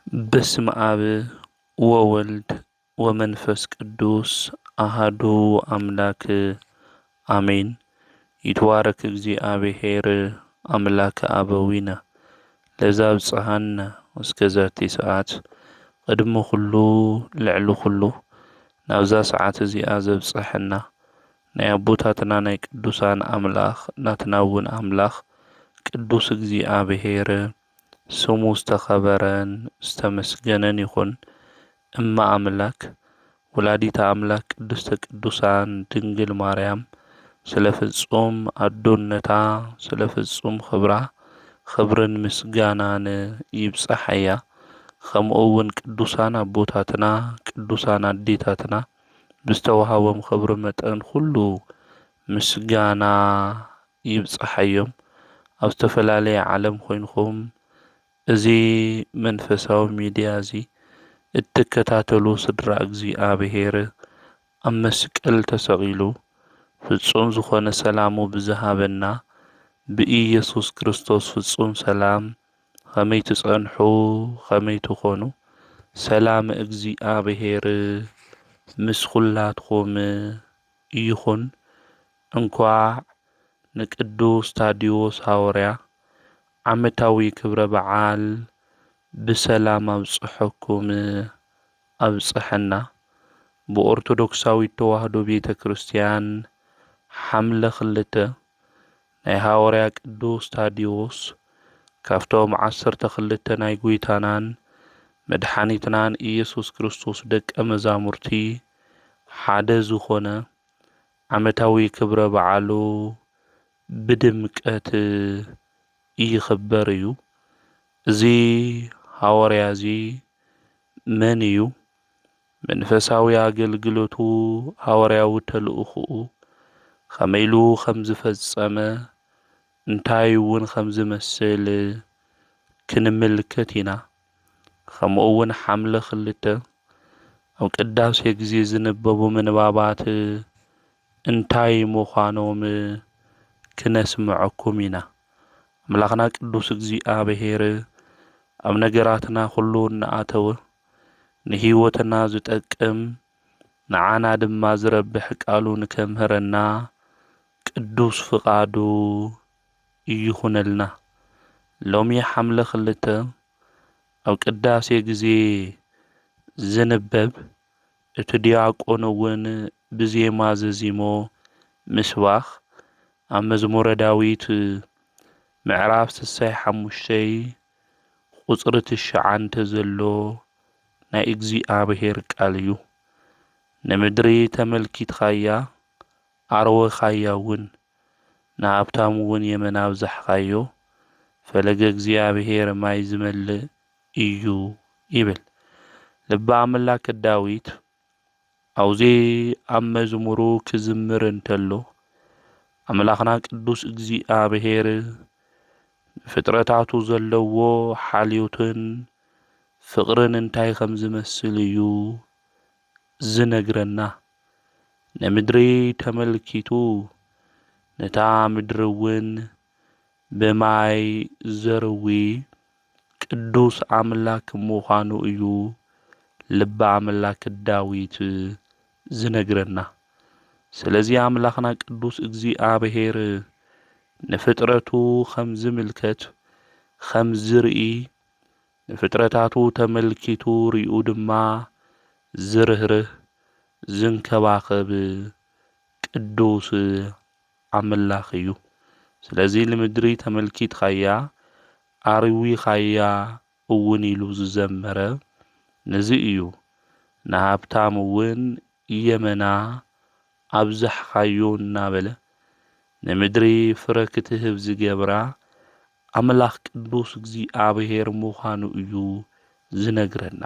بسم آب وولد ومنفس قدوس أحدو أملاك آمين. يتوارك እግዚአብሔር أملاك أبوينا لذاب صحنا وسكزاتي ساعات قدم خلو لعلو خلو ناوزا ساعات زي آزب صحنا نيابوتاتنا ناي قدوسان أملاخ ناتناون أملاخ قدوس እግዚአብሔር ስሙ ዝተኸበረን ዝተመስገነን ይኹን። እማ አምላክ ወላዲተ አምላክ ቅድስተ ቅዱሳን ድንግል ማርያም ስለ ፍጹም አዶነታ ስለ ፍጹም ክብራ ክብርን ምስጋናን ይብጽሐያ። ከምኡ እውን ቅዱሳን አቦታትና ቅዱሳን አዴታትና ብዝተወሃቦም ክብሪ መጠን ኩሉ ምስጋና ይብጽሐዮም። ኣብ ዝተፈላለየ ዓለም ኮይንኩም እዚ መንፈሳዊ ሚድያ እዚ እትከታተሉ ስድራ እግዚአብሔር ኣብ መስቀል ተሰቂሉ ፍጹም ዝኾነ ሰላሙ ብዝሃበና ብኢየሱስ ክርስቶስ ፍጹም ሰላም ከመይ ትጸንሑ ከመይ ትኾኑ። ሰላም እግዚአብሔር ምስ ኩላትኩም ይኹን። እንኳዕ ንቅዱስ ታዲዮስ ሐዋርያ ዓመታዊ ክብረ በዓል ብሰላም አብጽሐኩም አብጽሐና። በኦርቶዶክሳዊት ተዋህዶ ቤተ ክርስቲያን ሐምለ 2 ናይ ሐዋርያ ቅዱስ ታዲዮስ ካብቶም 12 ናይ ጎይታናን መድኃኒትናን ኢየሱስ ክርስቶስ ደቀ መዛሙርቲ ሓደ ዝኾነ ዓመታዊ ክብረ በዓሉ ብድምቀት ይኽበር እዩ። እዚ ሐዋርያ እዚ መን እዩ? መንፈሳዊ አገልግሎቱ ሐዋርያዊ ተልእኹኡ ከመይ ኢሉ ከም ዝፈጸመ እንታይ እውን ከም ዝመስል ክንምልከት ኢና። ከምኡ እውን ሐምለ 2 ኣብ ቅዳሴ ግዜ ዝነበቡ ምንባባት እንታይ ምዃኖም ክነስምዐኩም ኢና። አምላኽና ቅዱስ እግዚአብሔር ኣብ ነገራትና ኩሉ እናኣተወ ንህይወትና ዝጠቅም ንዓና ድማ ዝረብሕ ቃሉ ንከምህረና ቅዱስ ፍቃዱ ይኹነልና። ሎሚ ሐምለ 2 ኣብ ቅዳሴ ግዜ ዝንበብ እቲ ዲያቆን እውን ብዜማ ዘዚሞ ምስባኽ ኣብ መዝሙረ ዳዊት ምዕራፍ 65 ቁጽሪ 9 ዘሎ ናይ እግዚአብሔር ቃል እዩ። ንምድሪ ተመልኪትካያ ኣርወኻያ እውን ንሃብታም እውን የመን ኣብዛሕካዮ ፈለገ እግዚአብሔር ማይ ዝመልእ እዩ ይብል ልበ አምላክ ዳዊት። አውዚ ኣብ መዝሙሩ ክዝምር እንተሎ አምላኽና ቅዱስ እግዚአብሔር ፍጥረታቱ ዘለዎ ሓልዮትን ፍቅርን እንታይ ከም ዝመስል እዩ ዝነግረና። ንምድሪ ተመልኪቱ ነታ ምድሪ እውን ብማይ ዘርዊ ቅዱስ አምላክ ምዃኑ እዩ ልበ አምላክ ዳዊት ዝነግረና። ስለዚ አምላኽና ቅዱስ እግዚአብሔር ንፍጥረቱ ከም ዝምልከት ከም ዝርኢ ንፍጥረታቱ ተመልኪቱ ሪኡ ድማ ዝርህርህ ዝንከባኸብ ቅዱስ አምላኽ እዩ። ስለዚ ንምድሪ ተመልኪትካያ ኣርዊኻያ እውን ኢሉ ዝዘመረ ነዚ እዩ። ንሃብታም እውን የመና ኣብዛሕካዮ እናበለ ንምድሪ ፍረ ክትህብ ዝገብራ አምላኽ ቅዱስ እግዚአብሔር ምዃኑ እዩ ዝነግረና።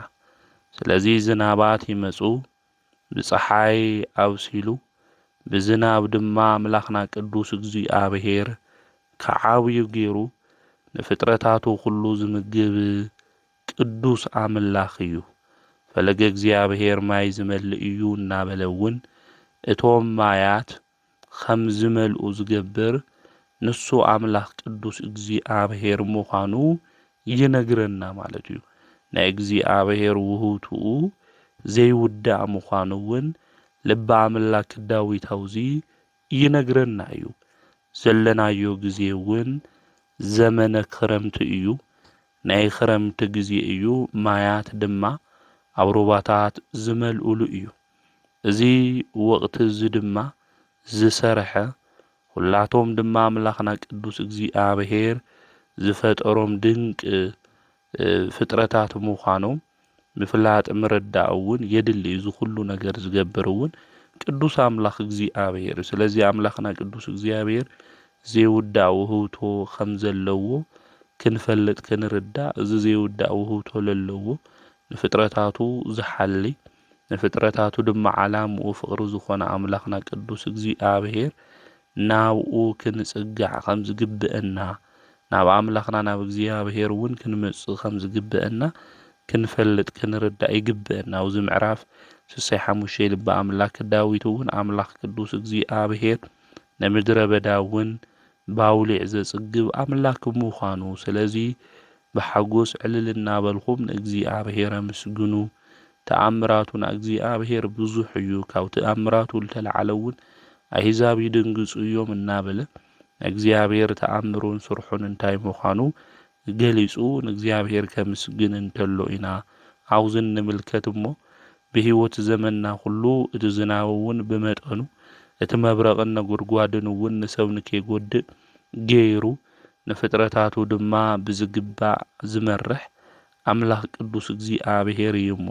ስለዚ ዝናባት ይመጹ ብፀሓይ ኣብሲሉ ብዝናብ ድማ አምላኽና ቅዱስ እግዚአብሔር ከዓብዩ ገይሩ ንፍጥረታቱ ኩሉ ዝምግብ ቅዱስ አምላኽ እዩ። ፈለገ እግዚአብሔር ማይ ዝመልእ እዩ እናበለ እውን እቶም ማያት ከም ዝመልኡ ዝገብር ንሱ አምላኽ ቅዱስ እግዚአብሔር ምዃኑ ይነግረና ማለት እዩ። ናይ እግዚኣብሔር ውህብትኡ ዘይውዳእ ምዃኑ እውን ልበ ኣምላክ ዳዊት አውዚ ይነግረና እዩ። ዘለናዮ ግዜ እውን ዘመነ ክረምቲ እዩ። ናይ ክረምቲ ግዜ እዩ። ማያት ድማ ኣብ ሩባታት ዝመልኡሉ እዩ። እዚ ወቕቲ እዚ ድማ ዝሰርሐ ሁላቶም ድማ ኣምላኽና ቅዱስ እግዚኣብሔር ዝፈጠሮም ድንቂ ፍጥረታት ምዃኖም ምፍላጥ ምርዳእ እውን የድሊ። እዚ ኩሉ ነገር ዝገብር እውን ቅዱስ ኣምላኽ እግዚኣብሔር። ስለዚ ኣምላኽና ቅዱስ እግዚኣብሔር ዘይውዳእ ውህብቶ ከም ዘለዎ ክንፈልጥ ክንርዳእ፣ እዚ ዘይውዳእ ውህብቶ ለለዎ ንፍጥረታቱ ዝሓሊ ንፍጥረታቱ ድማ ዓላምኡ ፍቕሪ ዝኾነ ኣምላኽና ቅዱስ እግዚኣብሔር ናብኡ ክንጽጋዕ ከም ዝግብአና፣ ናብ ኣምላኽና ናብ እግዚኣብሔር እውን ክንመጽእ ከም ዝግብአና ክንፈልጥ ክንርዳእ ይግብአና። ኣብዚ ምዕራፍ 65 ልበ ኣምላክ ዳዊት እውን ኣምላኽ ቅዱስ እግዚኣብሔር ንምድረ በዳ እውን ባውሊዕ ዘጽግብ ኣምላክ ምዃኑ፣ ስለዚ ብሓጎስ ዕልል እናበልኩም ንእግዚኣብሔር ኣመስግኑ። ተኣምራቱን እግዚኣብሔር ብዙሕ እዩ፣ ካብ ተኣምራቱ ዝተለዓለ እውን ኣሕዛብ ይድንግጹ እዮም እናበለ እግዚአብሔር ተኣምሩን ስርሑን እንታይ ምዃኑ ገሊጹ ንእግዚአብሔር ከምስግን እንተሎ ኢና ኣብዚ ንምልከት እሞ ብህይወት ዘመንና ሁሉ እቲ ዝናብ እውን ብመጠኑ እቲ መብረቕን ነጎድጓድን እውን ንሰብ ንከይጎድእ ገይሩ ንፍጥረታቱ ድማ ብዝግባእ ዝመርሕ ኣምላኽ ቅዱስ እግዚአብሔር እዩ እሞ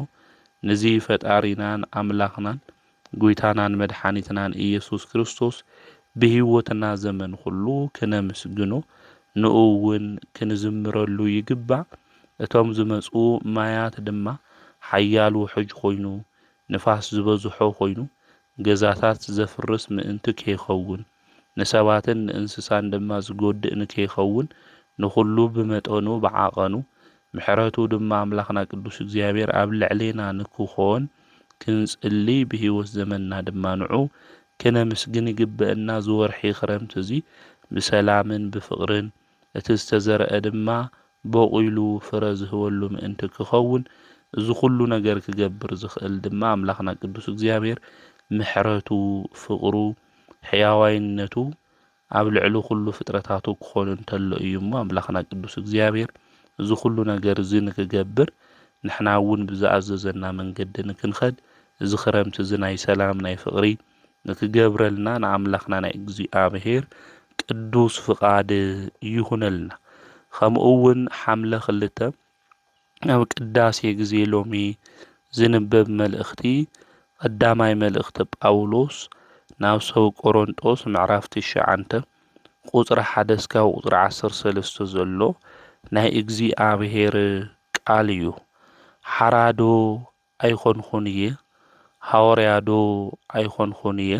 ነዚ ፈጣሪናን ኣምላኽናን ጎይታናን መድሓኒትናን ኢየሱስ ክርስቶስ ብህይወትና ዘመን ሁሉ ክነምስግኖ ንኡ እውን ክንዝምረሉ ይግባእ። እቶም ዝመፁ ማያት ድማ ሓያል ውሕጅ ኮይኑ ንፋስ ዝበዝሖ ኮይኑ ገዛታት ዘፍርስ ምእንቲ ከይኸውን ንሰባትን ንእንስሳን ድማ ዝጎድእ ንከይኸውን ንኹሉ ብመጠኑ ብዓቐኑ ምሕረቱ ድማ ኣምላኽና ቅዱስ እግዚአብሔር ኣብ ልዕሌና ንክኾን ክንጽሊ ብህይወት ዘመንና ድማ ንዑ ክነምስግን ይግብአና። ዝወርሒ ክረምቲ እዚ ብሰላምን ብፍቕርን እቲ ዝተዘርአ ድማ በቂሉ ፍረ ዝህበሉ ምእንቲ ክኸውን እዚ ኩሉ ነገር ክገብር ዝኽእል ድማ ኣምላኽና ቅዱስ እግዚአብሔር ምሕረቱ ፍቕሩ ሕያዋይነቱ ኣብ ልዕሊ ኩሉ ፍጥረታቱ ክኾን እንተሎ እዩ እሞ ኣምላኽና ቅዱስ እግዚአብሔር እዚ ኩሉ ነገር እዚ ንክገብር ንሕና እውን ብዝኣዘዘና መንገዲ ንክንኸድ እዚ ክረምቲ እዚ ናይ ሰላም ናይ ፍቕሪ ንክገብረልና ንኣምላኽና ናይ እግዚአብሔር ቅዱስ ፍቓድ ይሁነልና። ከምኡ እውን ሓምለ 2 ኣብ ቅዳሴ ግዜ ሎሚ ዝንበብ መልእኽቲ ቀዳማይ መልእኽቲ ጳውሎስ ናብ ሰብ ቆሮንጦስ ምዕራፍ 9 ቁጥሪ 1 እስካብ ቁጥሪ 13 ዘሎ ናይ እግዚአብሔር ቃል እዩ። ሓራዶ ኣይኮንኹን እየ ሐዋርያዶ ኣይኮንኹን እየ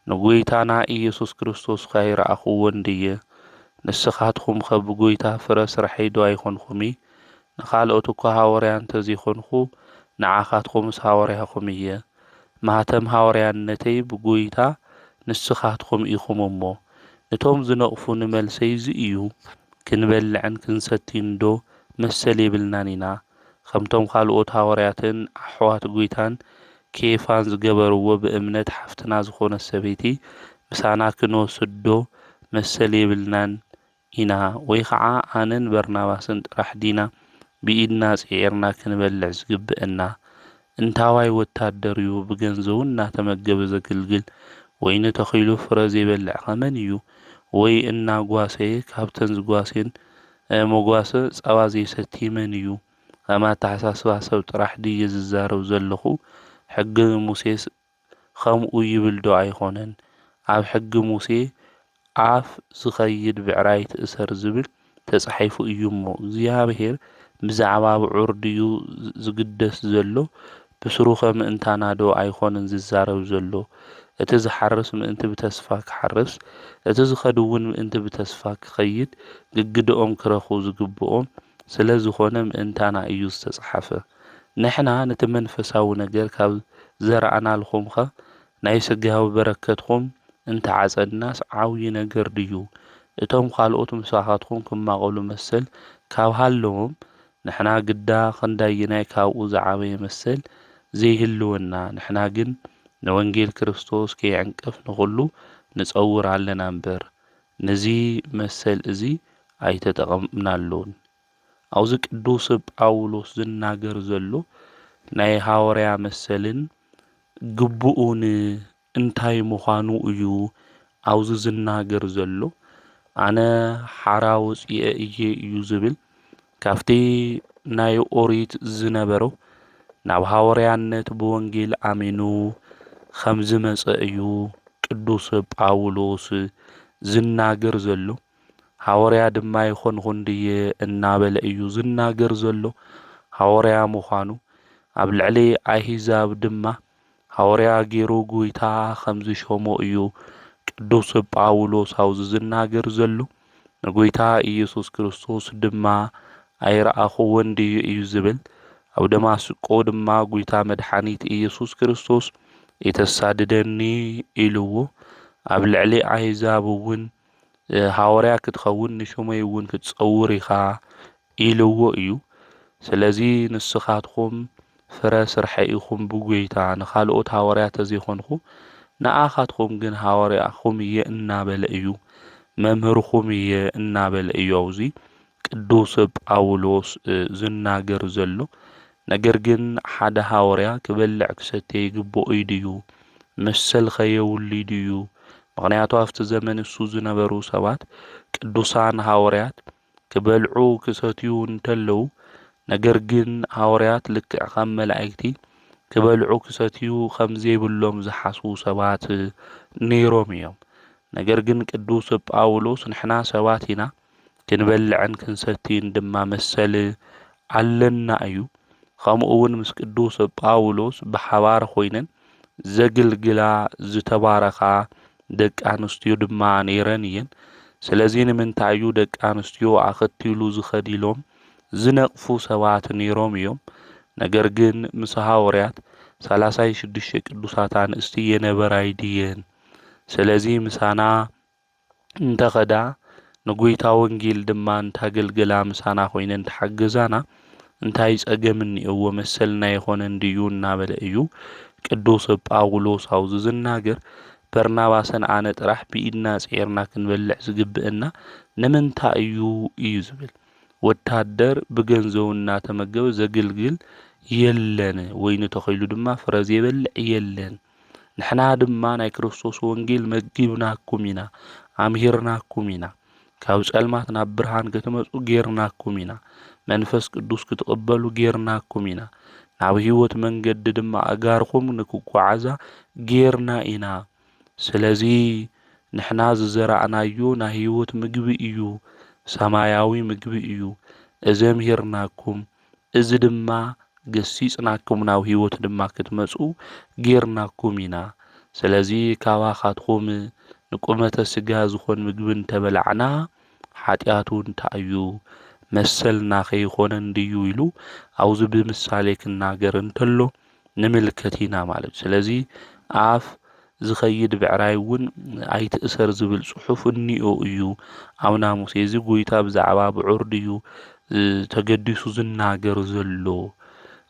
ንጎይታና ኢየሱስ ክርስቶስ ከይረኣኽዎን ድየ ንስኻትኩም ከብ ጎይታ ፍረ ስራሐይዶ ኣይኮንኹም ንኻልኦት እኳ ሐዋርያ እንተዘይኮንኹ ንዓኻትኩምስ ሐዋርያኹም እየ ማህተም ሐዋርያነተይ ብጎይታ ንስኻትኩም ኢኹም እሞ ነቶም ዝነቕፉ ንመልሰይ እዚ እዩ ክንበልዕን ክንሰቲን ዶ መሰል የብልናን ኢና ከምቶም ካልኦት ሐዋርያትን ኣሕዋት ጎይታን ኬፋን ዝገበርዎ ብእምነት ሓፍትና ዝኾነ ሰበይቲ ምሳና ክንወስዶ መሰል የብልናን ኢና ወይ ከዓ ኣነን በርናባስን ጥራሕ ዲና ብኢድና ጽዒርና ክንበልዕ ዝግብአና እንታዋይ ወታደር እዩ ብገንዘቡ እናተመገበ ዘግልግል ወይኒ ተኺሉ ፍረ ዘይበልዕ ከመን እዩ ወይ እናጓሰየ ካብተን ዝጓሴን መጓሰ ጸባ ዘይሰቲ መን እዩ ከማ ተሓሳስባ ሰብ ጥራሕ ድየ ዝዛረብ ዘለኹ ሕጊ ሙሴስ ከምኡ ይብል ዶ ኣይኮነን ኣብ ሕጊ ሙሴ ኣፍ ዝኸይድ ብዕራይ ትእሰር ዝብል ተጻሒፉ እዩ እሞ እግዚአብሔር ብዛዕባ ብዑር ድዩ ዝግደስ ዘሎ ብስሩኸ ምእንታና ዶ ኣይኮነን ዝዛረብ ዘሎ እቲ ዝሓርስ ምእንቲ ብተስፋ ክሓርስ እቲ ዝኸድውን ምእንቲ ብተስፋ ክኸይድ ግግድኦም ክረኽቡ ዝግብኦም ስለ ዝኾነ ምእንታና እዩ ዝተጻሓፈ። ንሕና ነቲ መንፈሳዊ ነገር ካብ ዘረኣናልኹምከ ናይ ስጋዊ በረከትኩም እንተዓጸድናስ ዓብዪ ነገር ድዩ እቶም ካልኦት ምሳኻትኩም ክማቐሉ መሰል ካብ ሃለዎም نحنا قدا خندايناي كاو زعامي يمثل زي هلونا نحنا جن نوانجيل كريستوس كي عنقف نقولو نتصور علينا نبر نزي مثل ازي اي تتقمنا اللون اوز قدوس ጳውሎስ ዝናገር ዘሎ ናይ ሐዋርያ መሰልን ግቡኡን እንታይ ምዃኑ እዩ አውዝ ዝናገር ዘሎ አነ ሓራውፅ እየ እዩ ዝብል ካፍቲ ናይ ኦሪት ዝነበረው ናብ ሐዋርያነት ብወንጌል አሜኑ ከም ዝመጸ እዩ ቅዱስ ጳውሎስ ዝናገር ዘሎ ሐዋርያ ድማ ይኾንኹን ድየ እናበለ እዩ ዝናገር ዘሎ ሐዋርያ ምዃኑ ኣብ ልዕሊ ኣሕዛብ ድማ ሐዋርያ ገይሩ ጎይታ ከም ዝሾሞ እዩ ቅዱስ ጳውሎስ አውዝ ዝናገር ዘሎ ንጎይታ ኢየሱስ ክርስቶስ ድማ ኣይረኣኽዎን ድዩ እዩ ዝብል ኣብ ደማስቆ ድማ ጎይታ መድኃኒት ኢየሱስ ክርስቶስ የተሳድደኒ ኢልዎ ኣብ ልዕሊ ኣሕዛብ እውን ሐዋርያ ክትኸውን ንሾመይ እውን ክትጸውር ኢኻ ኢልዎ እዩ ስለዚ ንስኻትኩም ፍረ ስርሐ ኢኹም ብጎይታ ንኻልኦት ሐዋርያት ዘይኾንኹ ንኣኻትኩም ግን ሐዋርያኹም እየ እናበለ እዩ መምህርኹም እየ እናበለ እዩ አውዚ ቅዱስ ጳውሎስ ዝናገር ዘሎ ነገር ግን ሓደ ሐዋርያ ክበልዕ ክሰትይ ይግብኦ ድዩ መሰል ኸየውሉ ድዩ ምክንያቱ ኣብቲ ዘመን እሱ ዝነበሩ ሰባት ቅዱሳን ሐዋርያት ክበልዑ ክሰትዩ እንተለው ነገር ግን ሐዋርያት ልክዕ ከም መላእክቲ ክበልዑ ክሰትዩ ከም ዘይብሎም ዝሓስቡ ሰባት ነይሮም እዮም ነገር ግን ቅዱስ ጳውሎስ ንሕና ሰባት ኢና ክንበልዕን ክንሰትይን ድማ መሰል ኣለና እዩ ከምኡ እውን ምስ ቅዱስ ጳውሎስ ብሓባር ኮይነን ዘግልግላ ዝተባረኻ ደቂ ኣንስትዮ ድማ ነይረን እየን ስለዚ ንምንታይ እዩ ደቂ ኣንስትዮ ኣኸቲሉ ዝኸዲሎም ዝነቕፉ ሰባት ነይሮም እዮም ነገር ግን ምስ ሐዋርያት 36 ቅዱሳት አንስቲ የነበራይ ድየን ስለዚ ምሳና እንተኸዳ ንጎይታ ወንጌል ድማ እንታገልግላ ምሳና ኮይነን ተሓግዛና እንታይ ጸገም እኒአዎ መሰልና ይኾነ እንድዩ እናበለ እዩ ቅዱስ ጳውሎስ አውዝ ዝናገር በርናባስን አነ ጥራሕ ብኢድና ጼርና ክንበልዕ ዝግብእና ንምንታይ እዩ ዝብል ወታደር ብገንዘውና ተመገበ ዘግልግል የለን ወይኑ ተኸይሉ ድማ ፍረ ዘይበልዕ የለን ንሕና ድማ ናይ ክርስቶስ ወንጌል መጊብናኩም ኢና ኣምሂርናኩም ኢና ካብ ጸልማት ናብ ብርሃን ክትመጹ ጌርናኩም ኢና መንፈስ ቅዱስ ክትቀበሉ ጌርናኩም ኢና ናብ ህይወት መንገዲ ድማ ኣጋርኩም ንክጓዓዛ ጌርና ኢና ስለዚ ንሕና ዝዘራእናዮ ናይ ህይወት ምግቢ እዩ ሰማያዊ ምግቢ እዩ እዚ ኣምሂርናኩም እዚ ድማ ገሲጽናኩም ናብ ህይወት ድማ ክትመጹ ጌርናኩም ኢና ስለዚ ካባኻትኩም ንቁመተ ስጋ ዝኾን ምግቢ እንተበላዕና ኃጢአቱ እንታይ እዩ መሰልና ከይኾነ እንድዩ ኢሉ አውዝ ብምሳሌ ክናገር እንተሎ ንምልከት ኢና ማለት ስለዚ ኣፍ ዝኸይድ ብዕራይ እውን ኣይትእሰር ዝብል ጽሑፍ እኒኦ እዩ ኣብና ሙሴ እዚ ጎይታ ብዛዕባ ብዑር ድዩ ተገዲሱ ዝናገር ዘሎ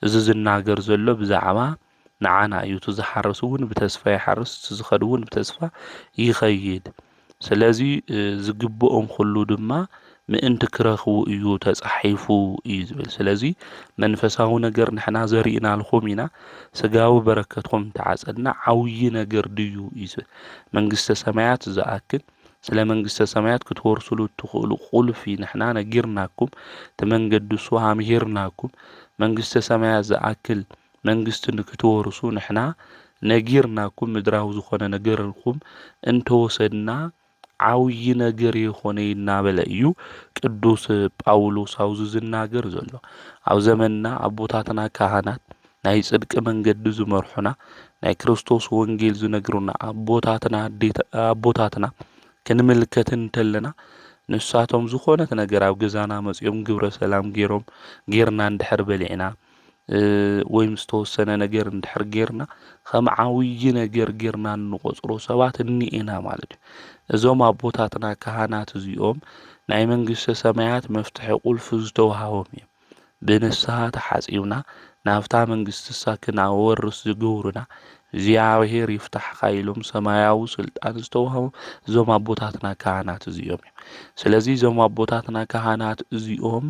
እዚ ዝናገር ዘሎ ብዛዕባ ንዓና እዩ ዝሓርስ እውን ብተስፋ ይሓርስ ዝኸድ እውን ብተስፋ ይኸይድ ስለዚ ዝግብኦም ኩሉ ድማ ምእንቲ ክረኽቡ እዩ ተጻሒፉ እዩ ዝብል ስለዚ መንፈሳዊ ነገር ንሕና ዘሪእና አልኹም ኢና ስጋዊ በረከትኩም ተዓጸድና ዓውይ ነገር ድዩ እዩ መንግስተ ሰማያት ዝኣክል ስለ መንግስተ ሰማያት ክትወርሱሉ ትኽእሉ ቁልፊ ንሕና ነጊርናኩም ተመንገድሱ ኣምሂርናኩም መንግስተ ሰማያት ዝኣክል መንግስቲ ንክትወርሱ ንሕና ነጊርናኩም ምድራዊ ዝኾነ ነገርኩም እንተወሰድና ዓውይ ነገር የኾነ እናበለ እዩ ቅዱስ ጳውሎስ አውዝ ዝናገር ዘሎ ኣብ ዘመንና ኣቦታትና ካህናት ናይ ጽድቂ መንገዲ ዝመርሑና ናይ ክርስቶስ ወንጌል ዝነግሩና ኣቦታትና ክንምልከት እንተለና ንሳቶም ዝኾነት ነገር ኣብ ገዛና መጽኦም ግብረ ሰላም ጌርና እንድሕር በሊዕና ወይም ዝተወሰነ ነገር እንድሕር ጌርና ከም ዓውይ ነገር ጌርና እንቆጽሮ ሰባት እኒኤና ማለት እዩ እዞም ኣቦታትና ካህናት እዚኦም ናይ መንግስተ ሰማያት መፍትሒ ቁልፍ ዝተውሃቦም እዮም ብንስሓ ተሓጺብና ናብታ መንግሥትሳ ክናወርስ ዝገብሩና እግዚአብሔር ይፍታሕካ ኢሎም ሰማያዊ ስልጣን ዝተውሃቡ እዞም አቦታትና ካህናት እዚኦም እዮም። ስለዚ እዞም አቦታትና ካህናት እዚኦም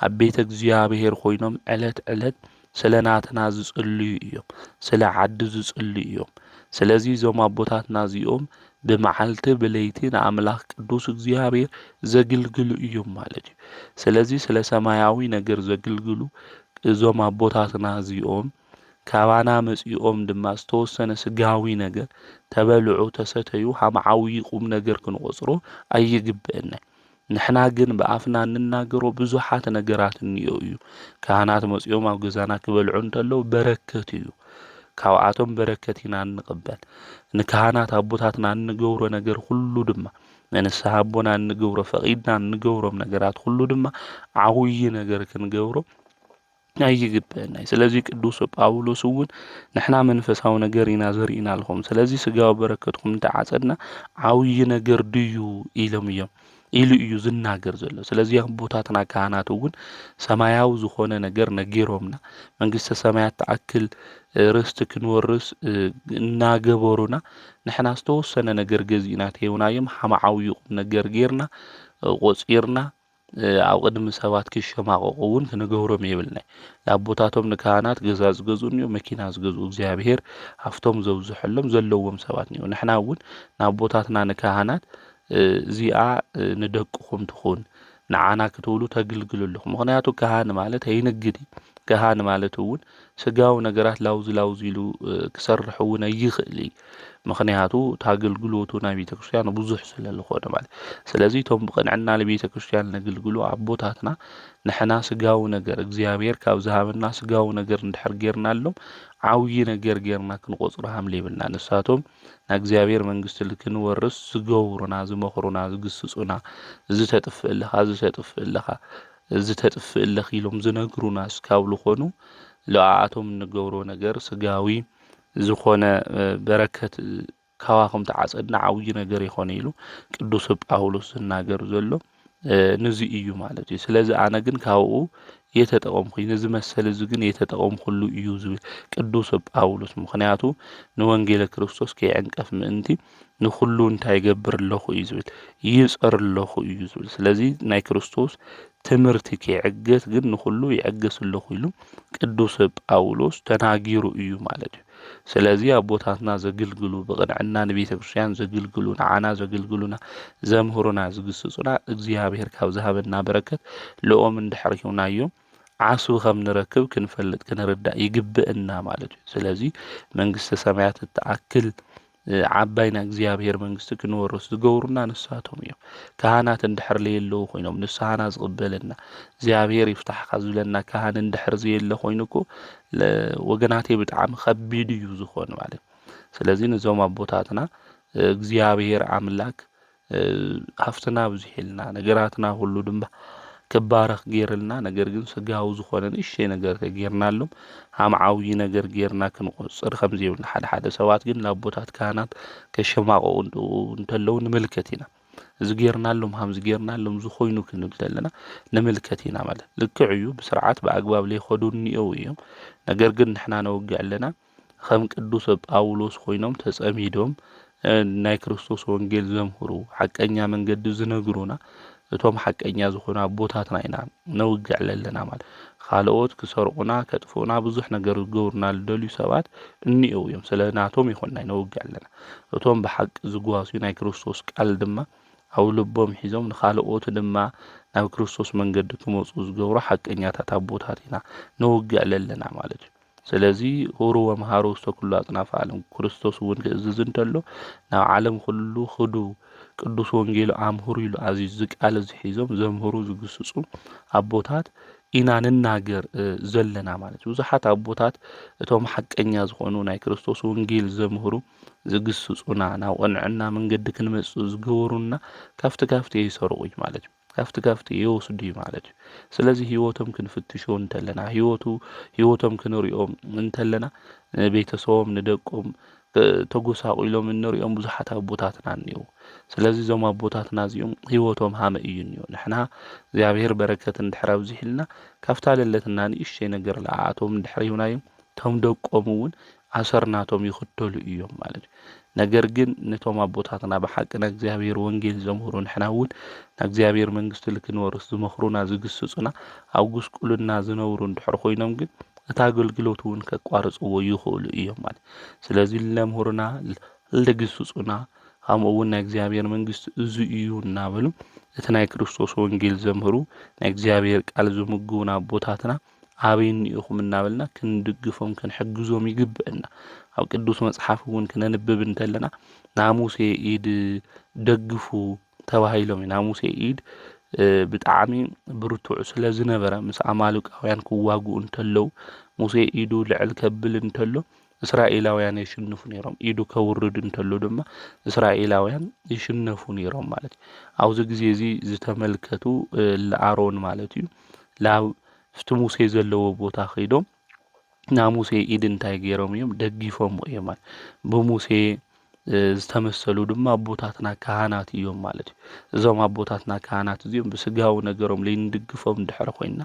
ኣብ ቤተ እግዚአብሔር ኮይኖም ዕለት ዕለት ስለ ናትና ዝጽልዩ እዮም፣ ስለ ዓዲ ዝጽልዩ እዮም። ስለዚ እዞም አቦታትና እዚኦም ብመዓልቲ ብለይቲ ንኣምላኽ ቅዱስ እግዚአብሔር ዘግልግሉ እዮም ማለት እዩ። ስለዚ ስለ ሰማያዊ ነገር ዘግልግሉ እዞም አቦታትና እዚኦም ካባና መጺኦም ድማ ዝተወሰነ ስጋዊ ነገር ተበልዑ ተሰተዩ ዓብዪ ቁም ነገር ክንቆጽሮ ኣይግብአና። ንሕና ግን ብኣፍና እንናገሮ ብዙሓት ነገራት እንእዮ እዩ። ካህናት መጺኦም ኣብ ገዛና ክበልዑ እንተለዉ በረከት እዩ። ካብኣቶም በረከት ኢና እንቅበል። ንካህናት አቦታትና እንገብሮ ነገር ሁሉ ድማ ንንስሓ ኣቦና እንገብሮ ፈቂድና እንገብሮም ነገራት ሁሉ ድማ ዓብዪ ነገር ክንገብሮ ኣይግብአና። ስለዚ ቅዱስ ጳውሎስ እውን ንሕና መንፈሳዊ ነገር ኢና ዘርኢና ኣለኹም፣ ስለዚ ስጋዊ በረከትኩም እንተዓጸድና ዓብዪ ነገር ድዩ ኢሎም እዮም ኢሉ እዩ ዝናገር ዘሎ። ስለዚ አቦታትና ካህናት እውን ሰማያዊ ዝኾነ ነገር ነጊሮምና መንግስተ ሰማያት ተኣክል ርስቲ ክንወርስ እናገበሩና ንሕና ዝተወሰነ ነገር ገዚእና ተይውናዮም ዓብዪ ቁም ነገር ጌርና ቆጺርና ኣብ ቅድሚ ሰባት ክሸማቀቁ እውን ክንገብሮም የብልናይ። ለአቦታቶም ንካህናት ገዛ ዝገዝኡን እዮም፣ መኪና ዝገዝኡ እግዚአብሔር ሃፍቶም ዘብዝሐሎም ዘለዎም ሰባት እዮም። ንሕና እውን ንአቦታትና ንካህናት እዚኣ ንደቅኹም ትኹን ንዓና ክትብሉ ተግልግሉልኹም። ምክንያቱ ካህን ማለት ኣይንግዲ ካህን ማለት እውን ስጋዊ ነገራት ላውዝ ኢሉ ክሰርሕ እውን ኣይኽእል እዩ። ምክንያቱ ታገልግሎቱ ናይ ቤተ ክርስቲያን ብዙሕ ስለ ዝኾነ ማለት። ስለዚ እቶም ብቕንዕና ለቤተ ክርስቲያን ነግልግሉ አቦታትና ንሕና ስጋዊ ነገር እግዚአብሔር ካብ ዝሃበና ስጋዊ ነገር እንድሕር ጌርናሎም ዓብዪ ነገር ጌርና ክንቆጽሮ ሃምለ ይብልና። ንሳቶም ናይ እግዚአብሔር መንግስቲ ልክንወርስ ዝገብሩና ዝመኽሩና ዝግስጹና ዝተጥፍእለኻ ኢሎም ዝነግሩና እስካብ ዝኾኑ ለኣቶም እንገብሮ ነገር ስጋዊ ዝኾነ በረከት ካባኹም ተዓጸድና ዓብዪ ነገር ይኾነ ኢሉ ቅዱስ ጳውሎስ ዝናገር ዘሎ ንዚ እዩ ማለት እዩ። ስለዚ ኣነ ግን ካብኡ የተጠቀምኩ ነዚ መሰል እዚ ግን የተጠቀምኩሉ እዩ ዝብል ቅዱስ ጳውሎስ። ምክንያቱ ንወንጌለ ክርስቶስ ከይዕንቀፍ ምእንቲ ንኩሉ እንታይ ይገብር ኣለኹ እዩ ዝብል ይጸር ኣለኹ እዩ ዝብል። ስለዚ ናይ ክርስቶስ ትምህርቲ ከይዕገት ግን ንኩሉ ይዕገስ ኣለኹ ኢሉ ቅዱስ ጳውሎስ ተናጊሩ እዩ ማለት እዩ። ስለዚ አቦታትና ዘግልግሉ ብቕንዕና ንቤተ ክርስቲያን ዘግልግሉ ንዓና ዘግልግሉና ዘምህሩና ዝግስጹና እግዚአብሔር ካብ ዝሃበና በረከት ለኦም እንድሕር ሂብናዮም ዓስቡ ከም ንረክብ ክንፈልጥ ክንርዳእ ይግብአና ማለት እዩ። ስለዚ መንግስተ ሰማያት ተኣክል ዓባይና እግዚአብሔር መንግስቲ ክንወርስ ዝገብሩና ንሳቶም እዮም። ካህናት እንድሕር ለየለዉ ኮይኖም ንስሓና ዝቕበለና እግዚአብሔር ይፍታሕካ ዝብለና ካህን እንድሕር ዘየለ ኮይኑ እኮ ወገናተይ ብጣዕሚ ከቢድ እዩ ዝኾን ማለት። ስለዚ ንዞም አቦታትና እግዚአብሔር አምላክ ሃፍትና ብዙሒልና ነገራትና ሁሉ ድማ ክባረኽ ጌርልና፣ ነገር ግን ስጋዊ ዝኾነ ንእሽተይ ነገር ከጌርናሎም ዓብዪ ነገር ጌርና ክንቆጽር ከም ዘይብልና ሓደ ሰባት ግን ለአቦታት ካህናት ከሸማቀቁ እንተለዉ ንምልከት ኢና። እዚ ጌርናሎም ሃምዚ ጌርናሎም ዝኾይኑ ክንብል ከለና ንምልከት ኢና ማለት። ልክዕ እዩ ብስርዓት ብኣግባብ ለይኸዱ እኒአው እዮም። ነገር ግን ንሕና ነውግዕ ኣለና ከም ቅዱስ ጳውሎስ ኮይኖም ተጸሚዶም ናይ ክርስቶስ ወንጌል ዘምህሩ ሓቀኛ መንገዲ ዝነግሩና እቶም ሓቀኛ ዝኾኑ አቦታትና ኢና ነውግዕ ኣለና ማለት። ካልኦት ክሰርቁና ከጥፉና ብዙሕ ነገር ዝገብሩና ልደልዩ ሰባት እኒአው እዮም። ስለ ናቶም ይኹንና ነውግዕ ኣለና። እቶም ብሓቂ ዝጓሱ ናይ ክርስቶስ ቃል ድማ ኣብ ልቦም ሒዞም ንኻልኦት ድማ ናብ ክርስቶስ መንገዲ ክመፁ ዝገብሩ ሓቀኛታት አቦታት ኢና ነውግዕ ኣለና ማለት እዩ። ስለዚ ሁሩ ወመሃሩ ውስተ ኩሉ አጽናፈ ዓለም ክርስቶስ እውን ክእዝዝ እንተሎ ናብ ዓለም ኩሉ ኽዱ ቅዱስ ወንጌሉ ኣምሁሩ ኢሉ ኣዚዙ ቃል ዝሒዞም ዘምህሩ ዝግስጹ አቦታት ኢና ንናገር ዘለና ማለት እዩ። ብዙሓት አቦታት እቶም ሓቀኛ ዝኾኑ ናይ ክርስቶስ ወንጌል ዘምህሩ ዝግስጹና ናብ ቅንዕና መንገዲ ክንመጽእ ዝገበሩና ካፍቲ ይሰርቁ ማለት እዩ። ካፍቲ ይወስዱ ማለት እዩ። ስለዚ ህይወቶም ክንፍትሾ እንተለና ህይወቶም ክንሪኦም እንተለና ቤተሰቦም ንደቆም ተጎሳቂሎም እንሪኦም ብዙሓት ኣቦታትና እኒአው። ስለዚ እዞም ኣቦታትና እዚኦም ሂወቶም ሃመ እዩ እኒኦ። ንሕና እግዚኣብሔር በረከት እንድሕር ኣብዚሒልና ካብታ ለለትና ንእሽተይ ነገር ለኣቶም እንድሕር ሂብናዮም እቶም ደቆም እውን ኣሰርናቶም ይኽተሉ እዮም ማለት እዩ። ነገር ግን ነቶም ኣቦታትና ብሓቂ ናይ እግዚኣብሔር ወንጌል ዘምህሩ ንሕና እውን ናይ እግዚኣብሔር መንግስቲ ልክንወርስ ዝመኽሩና ዝግስጹና ኣብ ጉስቁልና ዝነብሩ እንድሕር ኮይኖም ግን እቲ ኣገልግሎት እውን ከቋርፅዎ ይኽእሉ እዮም ማለት። ስለዚ ለምህሩና ልግስጹና ከምኡ እውን ናይ እግዚኣብሔር መንግስቲ እዚ እዩ እናበሉ እቲ ናይ ክርስቶስ ወንጌል ዘምህሩ ናይ እግዚአብሔር ቃል ዝምግቡና ኣቦታትና ኣበይ እኒኢኹም እናበልና ክንድግፎም ክንሕግዞም ይግብአና። ኣብ ቅዱስ መጽሓፍ እውን ክነንብብ እንተለና ናሙሴ ኢድ ደግፉ ተባሂሎም ናሙሴ ኢድ ብጣዕሚ ብርቱዕ ስለ ዝነበረ ምስ ኣማልቃውያን ክዋግኡ እንተለው ሙሴ ኢዱ ልዕል ከብል እንተሎ እስራኤላውያን ይሽንፉ ነይሮም። ኢዱ ከውርድ እንተሎ ድማ እስራኤላውያን ይሽነፉ ነይሮም ማለት እዩ። ኣብዚ ግዜ እዚ ዝተመልከቱ ለኣሮን ማለት እዩ ላብ ፍቲ ሙሴ ዘለዎ ቦታ ኸይዶም ናሙሴ ኢድ እንታይ ገይሮም እዮም ደጊፎም እዮም ማለት ብሙሴ ዝተመሰሉ ድማ ኣቦታትና ካህናት እዮም ማለት እዩ። እዞም ኣቦታትና ካህናት እዚኦም ብስጋዊ ነገሮም ለይንድግፎም እንድሕር ኮይና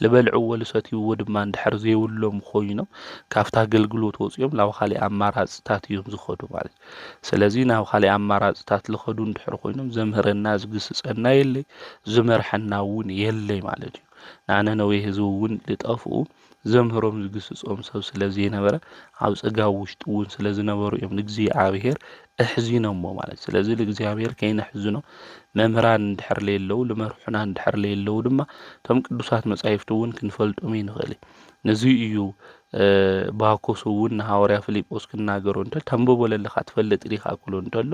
ልበልዕዎ ልሰትይዎ ድማ እንድሕር ዘይብሎም ኮይኖም ካብቲ ኣገልግሎት ወፂኦም ናብ ካሊእ ኣማራፅታት እዮም ዝኸዱ ማለት እዩ። ስለዚ ናብ ካሊእ ኣማራፅታት ዝኸዱ እንድሕር ኮይኖም ዘምህረና ዝግስጸና የለይ ዝመርሐና እውን የለይ ማለት እዩ። ንኣነ ነዊይ ህዝቢ እውን ልጠፍኡ ዘምህሮም ዝግስጾም ሰብ ስለዘይነበረ ኣብ ጽጋብ ውሽጢ እውን ስለዝነበሩ እዮም ንእግዚኣብሔር እሕዚኖሞ ማለት። ስለዚ ንእግዚኣብሔር ከይነሕዝኖ መምህራን እንድሕር ለየለው ልመርሑና እንድሕር ለየለው ድማ እቶም ቅዱሳት መጻሕፍቲ እውን ክንፈልጦም ይንኽእል። ነዚ እዩ ባኮስ እውን ንሃዋርያ ፊልጶስ ክናገሮ እንተሎ ተንብቦ ለለኻ ትፈልጥ ዲኻ ክብሎ እንተሎ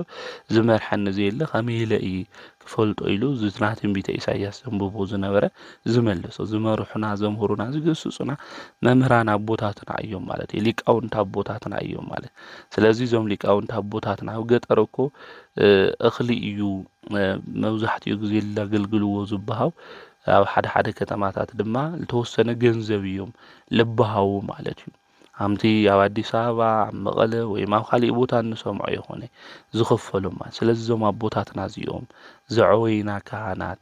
ዝመርሐኒ ዘየለ ከመይ ኢለ እዩ ክፈልጦ ኢሉ ዝናይ ትንቢተ ኢሳይያስ ተንብቦ ዝነበረ ዝመለሶ ዝመርሑና ዘምህሩና ዝገስጹና መምህራን ኣቦታትና እዮም ማለት እዩ። ሊቃውንቲ ኣቦታትና እዮም ማለት። ስለዚ እዞም ሊቃውንቲ ኣቦታትና ኣብ ገጠር እኮ እኽሊ እዩ መብዛሕትኡ ግዜ ዘገልግልዎ ዝብሃው ኣብ ሓደ ከተማታት ድማ ዝተወሰነ ገንዘብ እዮም ልብሃው ማለት እዩ። ኣምቲ ኣብ ኣዲስ ኣበባ ኣብ መቐለ ወይ ኣብ ካሊእ ቦታ እንሰምዖ ይኾነ ዝኽፈሎም ማለት። ስለዚ እዞም ኣቦታትና እዚኦም ዘዕወይና ካህናት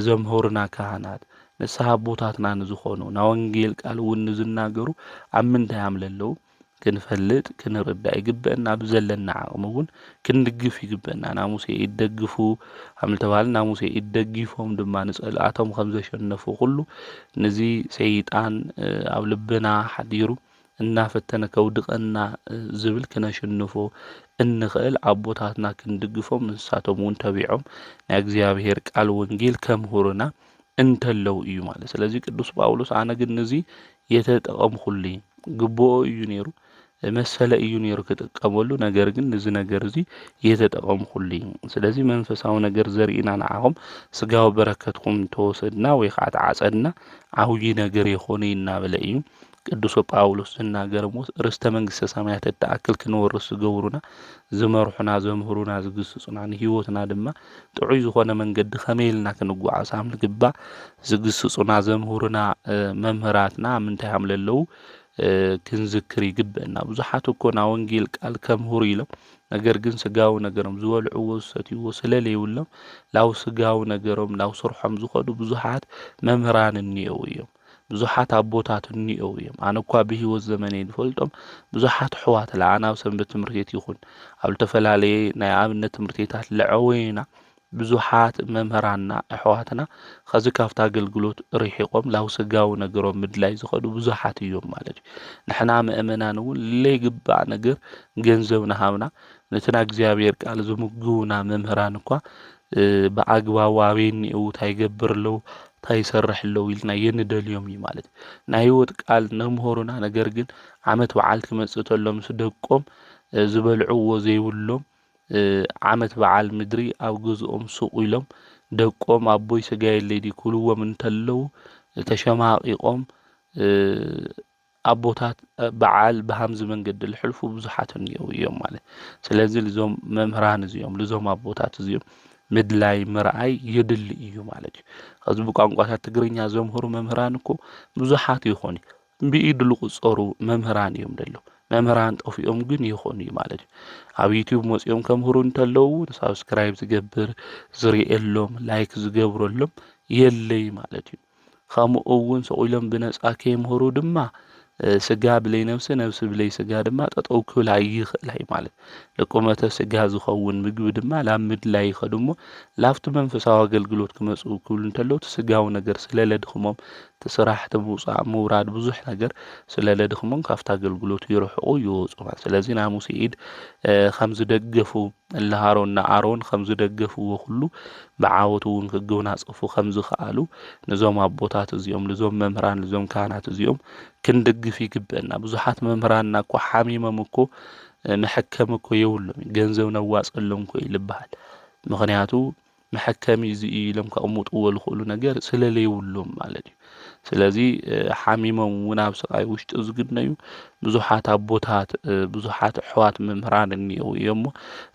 ዘምህሩና ካህናት ንስሓ ኣቦታትና ንዝኾኑ ና ወንጌል ቃል እውን ንዝናገሩ ኣብ ምንታይ ኣምለለው ክንፈልጥ ክንርዳእ ይግብአና። ብዘለና ዓቕሚ እውን ክንድግፍ ይግብአና። ናሙሴ ይደግፉ ኣምልተባህል ናሙሴ ይደጊፎም ድማ ንጸልኣቶም ከም ዘሸነፉ ኩሉ ነዚ ሰይጣን ኣብ ልብና ሓዲሩ እናፈተነ ከውድቐና ዝብል ክነሽንፎ እንኽእል ኣቦታትና ክንድግፎም ንሳቶም እውን ተቢዖም ናይ እግዚአብሔር ቃል ወንጌል ከምህሩና እንተለው እዩ ማለት። ስለዚ ቅዱስ ጳውሎስ ኣነ ግን ነዚ የተጠቐምኩሉ ግብኦ እዩ ነይሩ መሰለ እዩ ነይሩ ክጥቀመሉ። ነገር ግን ነዚ ነገር እዚ የተጠቐምኩሉ። ስለዚ መንፈሳዊ ነገር ዘርኢና ንዓኹም ስጋዊ በረከትኩም ተወሰድና ወይ ከዓ ተዓጸድና ዓብይ ነገር የኾነ እናበለ እዩ ቅዱስ ጳውሎስ ዝናገር ሞት ርስተ መንግስተ ሰማያት ተኣክል ክንወርስ ዝገብሩና ዝመርሑና ዘምህሩና ዝግስጹና ንህይወትና ድማ ጥዑይ ዝኾነ መንገዲ ከመይ ኢልና ክንጓዓዝ ከም ዝግባእ ዝግስጹና ዘምህሩና መምህራትና ምንታይ ሃምለለው ክንዝክር ይግብአና። ብዙሓት እኮ ና ወንጌል ቃል ከምህሩ ኢሎም ነገር ግን ስጋዊ ነገሮም ዝበልዕዎ ዝሰትይዎ ስለለይብሎም ላው ስጋዊ ነገሮም ላው ስርሖም ዝኸዱ ብዙሓት መምህራን እኒአው እዮም። ብዙሓት ኣቦታት እኒአው እዮም። ኣነ እኳ ብሂወት ዘመነይ ንፈልጦም ብዙሓት ሕዋት ለኣና ኣብ ሰንበት ትምህርቲ ቤት ይኹን ኣብ ዝተፈላለየ ናይ ኣብነት ትምህርቲ ቤታት ለዕወይና ብዙሓት መምህራንና ኣሕዋትና ከዚ ካብቲ ኣገልግሎት ርሒቆም ላው ስጋዊ ነገሮም ምድላይ ዝኸዱ ብዙሓት እዮም ማለት እዩ። ንሕና ምእመናን እውን ለይግባእ ነገር ገንዘብ ናሃብና ነቲ ናይ እግዚኣብሔር ቃል ዝምግቡና መምህራን እኳ ብኣግባቡ ኣበይ እኒአው እንታይ ይገብር ኣለው እንታይ ይሰርሕ ኣለው ኢልና የንደልዮም እዩ ማለት እዩ። ናይ ህይወት ቃል ነምህሩና ነገር ግን ዓመት በዓል ክመጽእ ተሎ ምስ ደቆም ዝበልዕዎ ዘይብሎም ዓመት በዓል ምድሪ ኣብ ገዝኦም ሱቕ ኢሎም ደቆም ኣቦይ ስጋ የለይ ክብልዎም እንተለው ተሸማቂቆም ኣቦታት በዓል ብሃምዚ መንገዲ ልሕልፉ ብዙሓት እኒአው እዮም ማለት። ስለዚ ልዞም መምህራን እዚኦም ልዞም ኣቦታት እዚኦም ምድላይ ምርኣይ የድሊ እዩ ማለት እዩ። ከዚ ብቋንቋታት ትግርኛ ዘምህሩ መምህራን እኮ ብዙሓት ይኾኑ ብኢድ ዝቁጸሩ መምህራን እዮም ደለው። መምህራን ጠፊኦም ግን ይኾኑ እዩ ማለት እዩ ኣብ ዩቲዩብ መፂኦም ከምህሩ እንተለዉ ሳብስክራይብ ዝገብር ዝሪኤሎም ላይክ ዝገብረሎም የለይ ማለት እዩ ከምኡ እውን ሰቂሎም ብነፃ ከምህሩ ድማ ስጋ ብለይ ነብሲ ነብሲ ብለይ ስጋ ድማ ጠጠው ክብል ኣይኽእል ማለት ለቆመተ ስጋ ዝኸውን ምግቢ ድማ ላብ ምድላይ ይኸድሞ ላፍቲ መንፈሳዊ አገልግሎት ክመፁ ክብሉ እንተለዉ ስጋው ነገር ስለለድኽሞም ተስራሕቲ ምውፃእ ምውራድ ብዙሕ ነገር ስለለድኽሞም ካብቲ አገልግሎት ይርሕቁ ይወፁ ስለዚ ናይ ሙሴ ኢድ ከም ዝደገፉ ለሃሮንና አሮን ከም ዝደገፍዎ ሁሉ ብዓወቱ እውን ክጎናፀፉ ከም ዝኽኣሉ ነዞም አቦታት እዚኦም ነዞም መምህራን ነዞም ካህናት እዚኦም ክንድግፍ ይግበአና ብዙሓት መምህራንና እኮ ሓሚሞም እኮ መሐከም እኮ የብሎም ገንዘብ ነዋፀሎም እኮ ይልበሃል ምክንያቱ መሐከሚ እዚ ኢሎም ከቕምጥዎ ዝኽእሉ ነገር ስለለይብሎም ማለት እዩ ስለዚ ሓሚሞም እውን ኣብ ስቃይ ውሽጢ ዝግነዩ ብዙሓት አቦታት ብዙሓት ኣሕዋት መምህራን እኒአው እዮም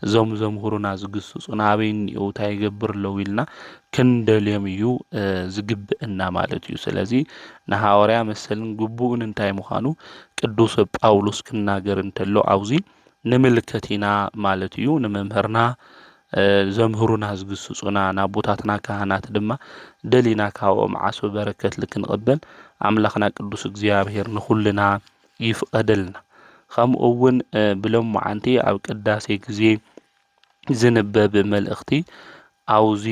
እዞም ዘምህሩና ዝግስፁና ኣበይ እኒአው እንታይ ይገብር ኣለው ኢልና ክንደልዮም እዩ ዝግብአና ማለት እዩ ስለዚ ንሃዋርያ መሰልን ግቡእን እንታይ ምዃኑ ቅዱስ ጳውሎስ ክናገር እንተሎ ኣብዚ ንምልከት ኢና ማለት እዩ ንመምህርና ዘምህሩና ዝግስፁና ናቦታትና ካህናት ድማ ደሊና ካብኦም ዓሶ በረከት ልክንቅበል ኣምላኽና ቅዱስ እግዚአብሔር ንኹልና ይፍቀደልና ከምኡ እውን ብሎሙዓንቲ ኣብ ቅዳሴ ግዜ ዝንበብ መልእኽቲ ኣውዚ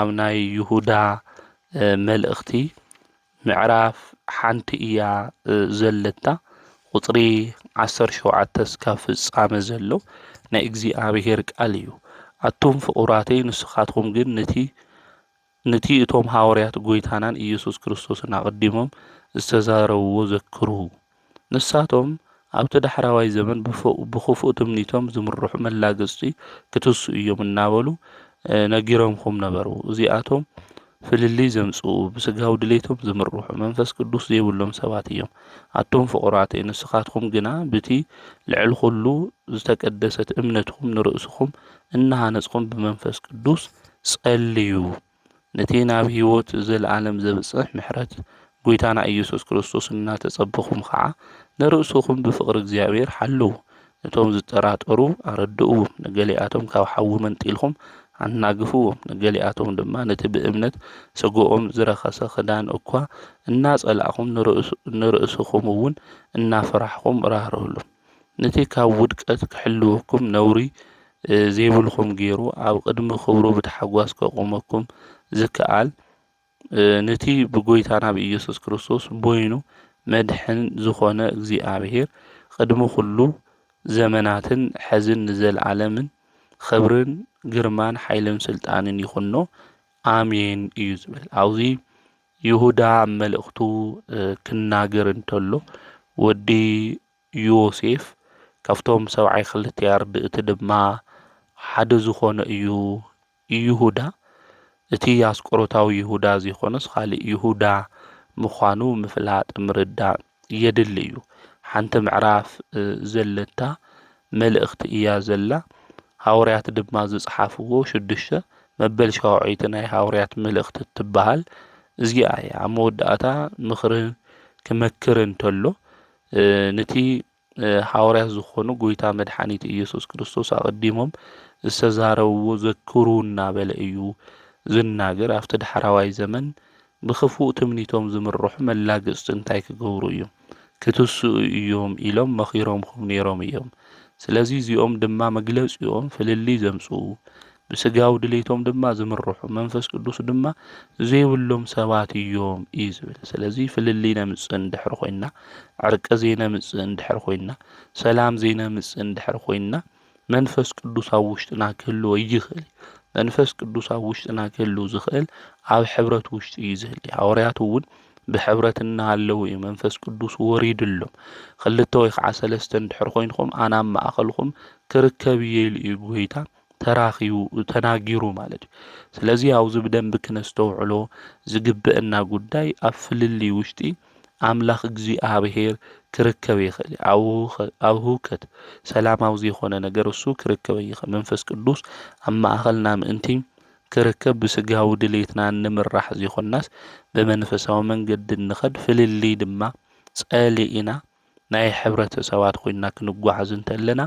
ኣብ ናይ ይሁዳ መልእኽቲ ምዕራፍ ሓንቲ እያ ዘለታ ቁፅሪ 17 እስካብ ፍጻመ ዘሎ ናይ እግዚአብሔር ቃል እዩ ኣቶም ፍቁራተይ ንስኻትኩም ግን ነቲ እቶም ሃዋርያት ጎይታናን ኢየሱስ ክርስቶስን ኣቀዲሞም ዝተዛረብዎ ዘክሩ ንሳቶም ኣብቲ ዳሕራዋይ ዘመን ብኽፉእ ትምኒቶም ዝምርሑ መላገፅቲ ክትሱ እዮም እናበሉ ነጊሮምኩም ነበሩ እዚኣቶም ፍልሊ ዘምጽኡ ብስጋው ድሌቶም ዝምርሑ መንፈስ ቅዱስ ዘይብሎም ሰባት እዮም ኣቶም ፍቁራተይ ንስኻትኩም ግና ብቲ ልዕል ኩሉ ዝተቀደሰት እምነትኩም ንርእስኩም እናሃነጽኩም ብመንፈስ ቅዱስ ጸልዩ ነቲ ናብ ህይወት ዘለዓለም ዘብጽሕ ምሕረት ጎይታና ኢየሱስ ክርስቶስ እናተጸበኹም ከዓ ንርእስኩም ብፍቅሪ እግዚአብሔር ሓልው እቶም ዝጠራጠሩ ኣረድኡ ነገሊኣቶም ካብ ሓዊ መንጢልኩም ኣናግፍዎም ነገሊኣቶም ድማ ነቲ ብእምነት ስግኦም ዝረኸሰ ክዳን እኳ እናጸላእኹም ንርእስኹም እውን እናፈራሕኩም ራህርህሎም ነቲ ካብ ውድቀት ክሕልወኩም ነውሪ ዘይብልኩም ገይሩ ኣብ ቅድሚ ክብሩ ብተሓጓስ ከቆመኩም ዝከኣል ነቲ ብጎይታና ብኢየሱስ ክርስቶስ ቦይኑ መድሕን ዝኾነ እግዚአብሔር ቅድሚ ኩሉ ዘመናትን ሕዝን ንዘለዓለምን ክብርን ግርማን ሓይልን ስልጣንን ይኹኖ ኣሜን እዩ ዝብል ኣብዚ ይሁዳ መልእኽቱ ክናገር እንተሎ ወዲ ዮሴፍ ካብቶም 72 ኣርድእቲ ድማ ሓደ ዝኾነ እዩ ይሁዳ እቲ ኣስቆሮታዊ ይሁዳ ዘይኮነስ ካልእ ይሁዳ ምዃኑ ምፍላጥ ምርዳእ የድሊ እዩ ሓንቲ ምዕራፍ ዘለታ መልእኽቲ እያ ዘላ ሃዋርያት ድማ ዝጽሓፍዎ 6 መበል ሸውዓይቲ ናይ ሃዋርያት መልእኽቲ ትበሃል እዚኣ እያ ኣብ መወዳእታ ምኽሪ ክመክር እንተሎ ነቲ ሃዋርያት ዝኾኑ ጎይታ መድሓኒት ኢየሱስ ክርስቶስ ኣቀዲሞም ዝተዛረብዎ ዘክሩ እናበለ እዩ ዝናገር ኣብቲ ዳሕራዋይ ዘመን ብኽፉእ ትምኒቶም ዝምርሑ መላገፅቲ እንታይ ክገብሩ እዮም ክትስኡ እዮም ኢሎም መኺሮምኩም ነይሮም እዮም ስለዚ እዚኦም ድማ መግለፂኦም ፍልሊ ዘምጽኡ ብስጋው ድሌቶም ድማ ዝምርሑ መንፈስ ቅዱስ ድማ ዘይብሎም ሰባት እዮም እዩ ዝብል ስለዚ ፍልሊ ነምጽእ እንድሕር ኮይና ዕርቂ ዘይነምጽእ እንድሕር ኮይና ሰላም ዘይነምጽእ እንድሕር ኮይና መንፈስ ቅዱስ ኣብ ውሽጥና ክህልዎ ይኽእል መንፈስ ቅዱስ ኣብ ውሽጥና ክህልው ዝኽእል ኣብ ሕብረት ውሽጢ እዩ ዝህሊ ሃዋርያት እውን ብሕብረት እናሃለዉ እዩ መንፈስ ቅዱስ ወሪድሎም 2 ወይ ከዓ 3 እንድሕር ኮይንኩም ኣነ ኣብ ማእኸልኩም ክርከብ እዩ ጎይታ ተራኺቡ ተናጊሩ ማለት እዩ ስለዚ ኣብዚ ብደንቢ ክነስተውዕሎ ዝግብአና ጉዳይ ኣብ ፍልሊ ውሽጢ ኣምላኽ እግዚአብሔር ክርከብ ይኽእል ኣብ ሁከት ሰላማዊ ዘይኮነ ነገር እሱ ክርከብ ይኽእል መንፈስ ቅዱስ ኣብ ማእኸልና ምእንቲ ክርከብ ብስጋዊ ድሌትና ንምራሕ ዘይኮናስ ብመንፈሳዊ መንገዲ ንኸድ ፍልሊ ድማ ጸሊኢና ናይ ሕብረተሰባት ኮይና ክንጓዓዝ እንተለና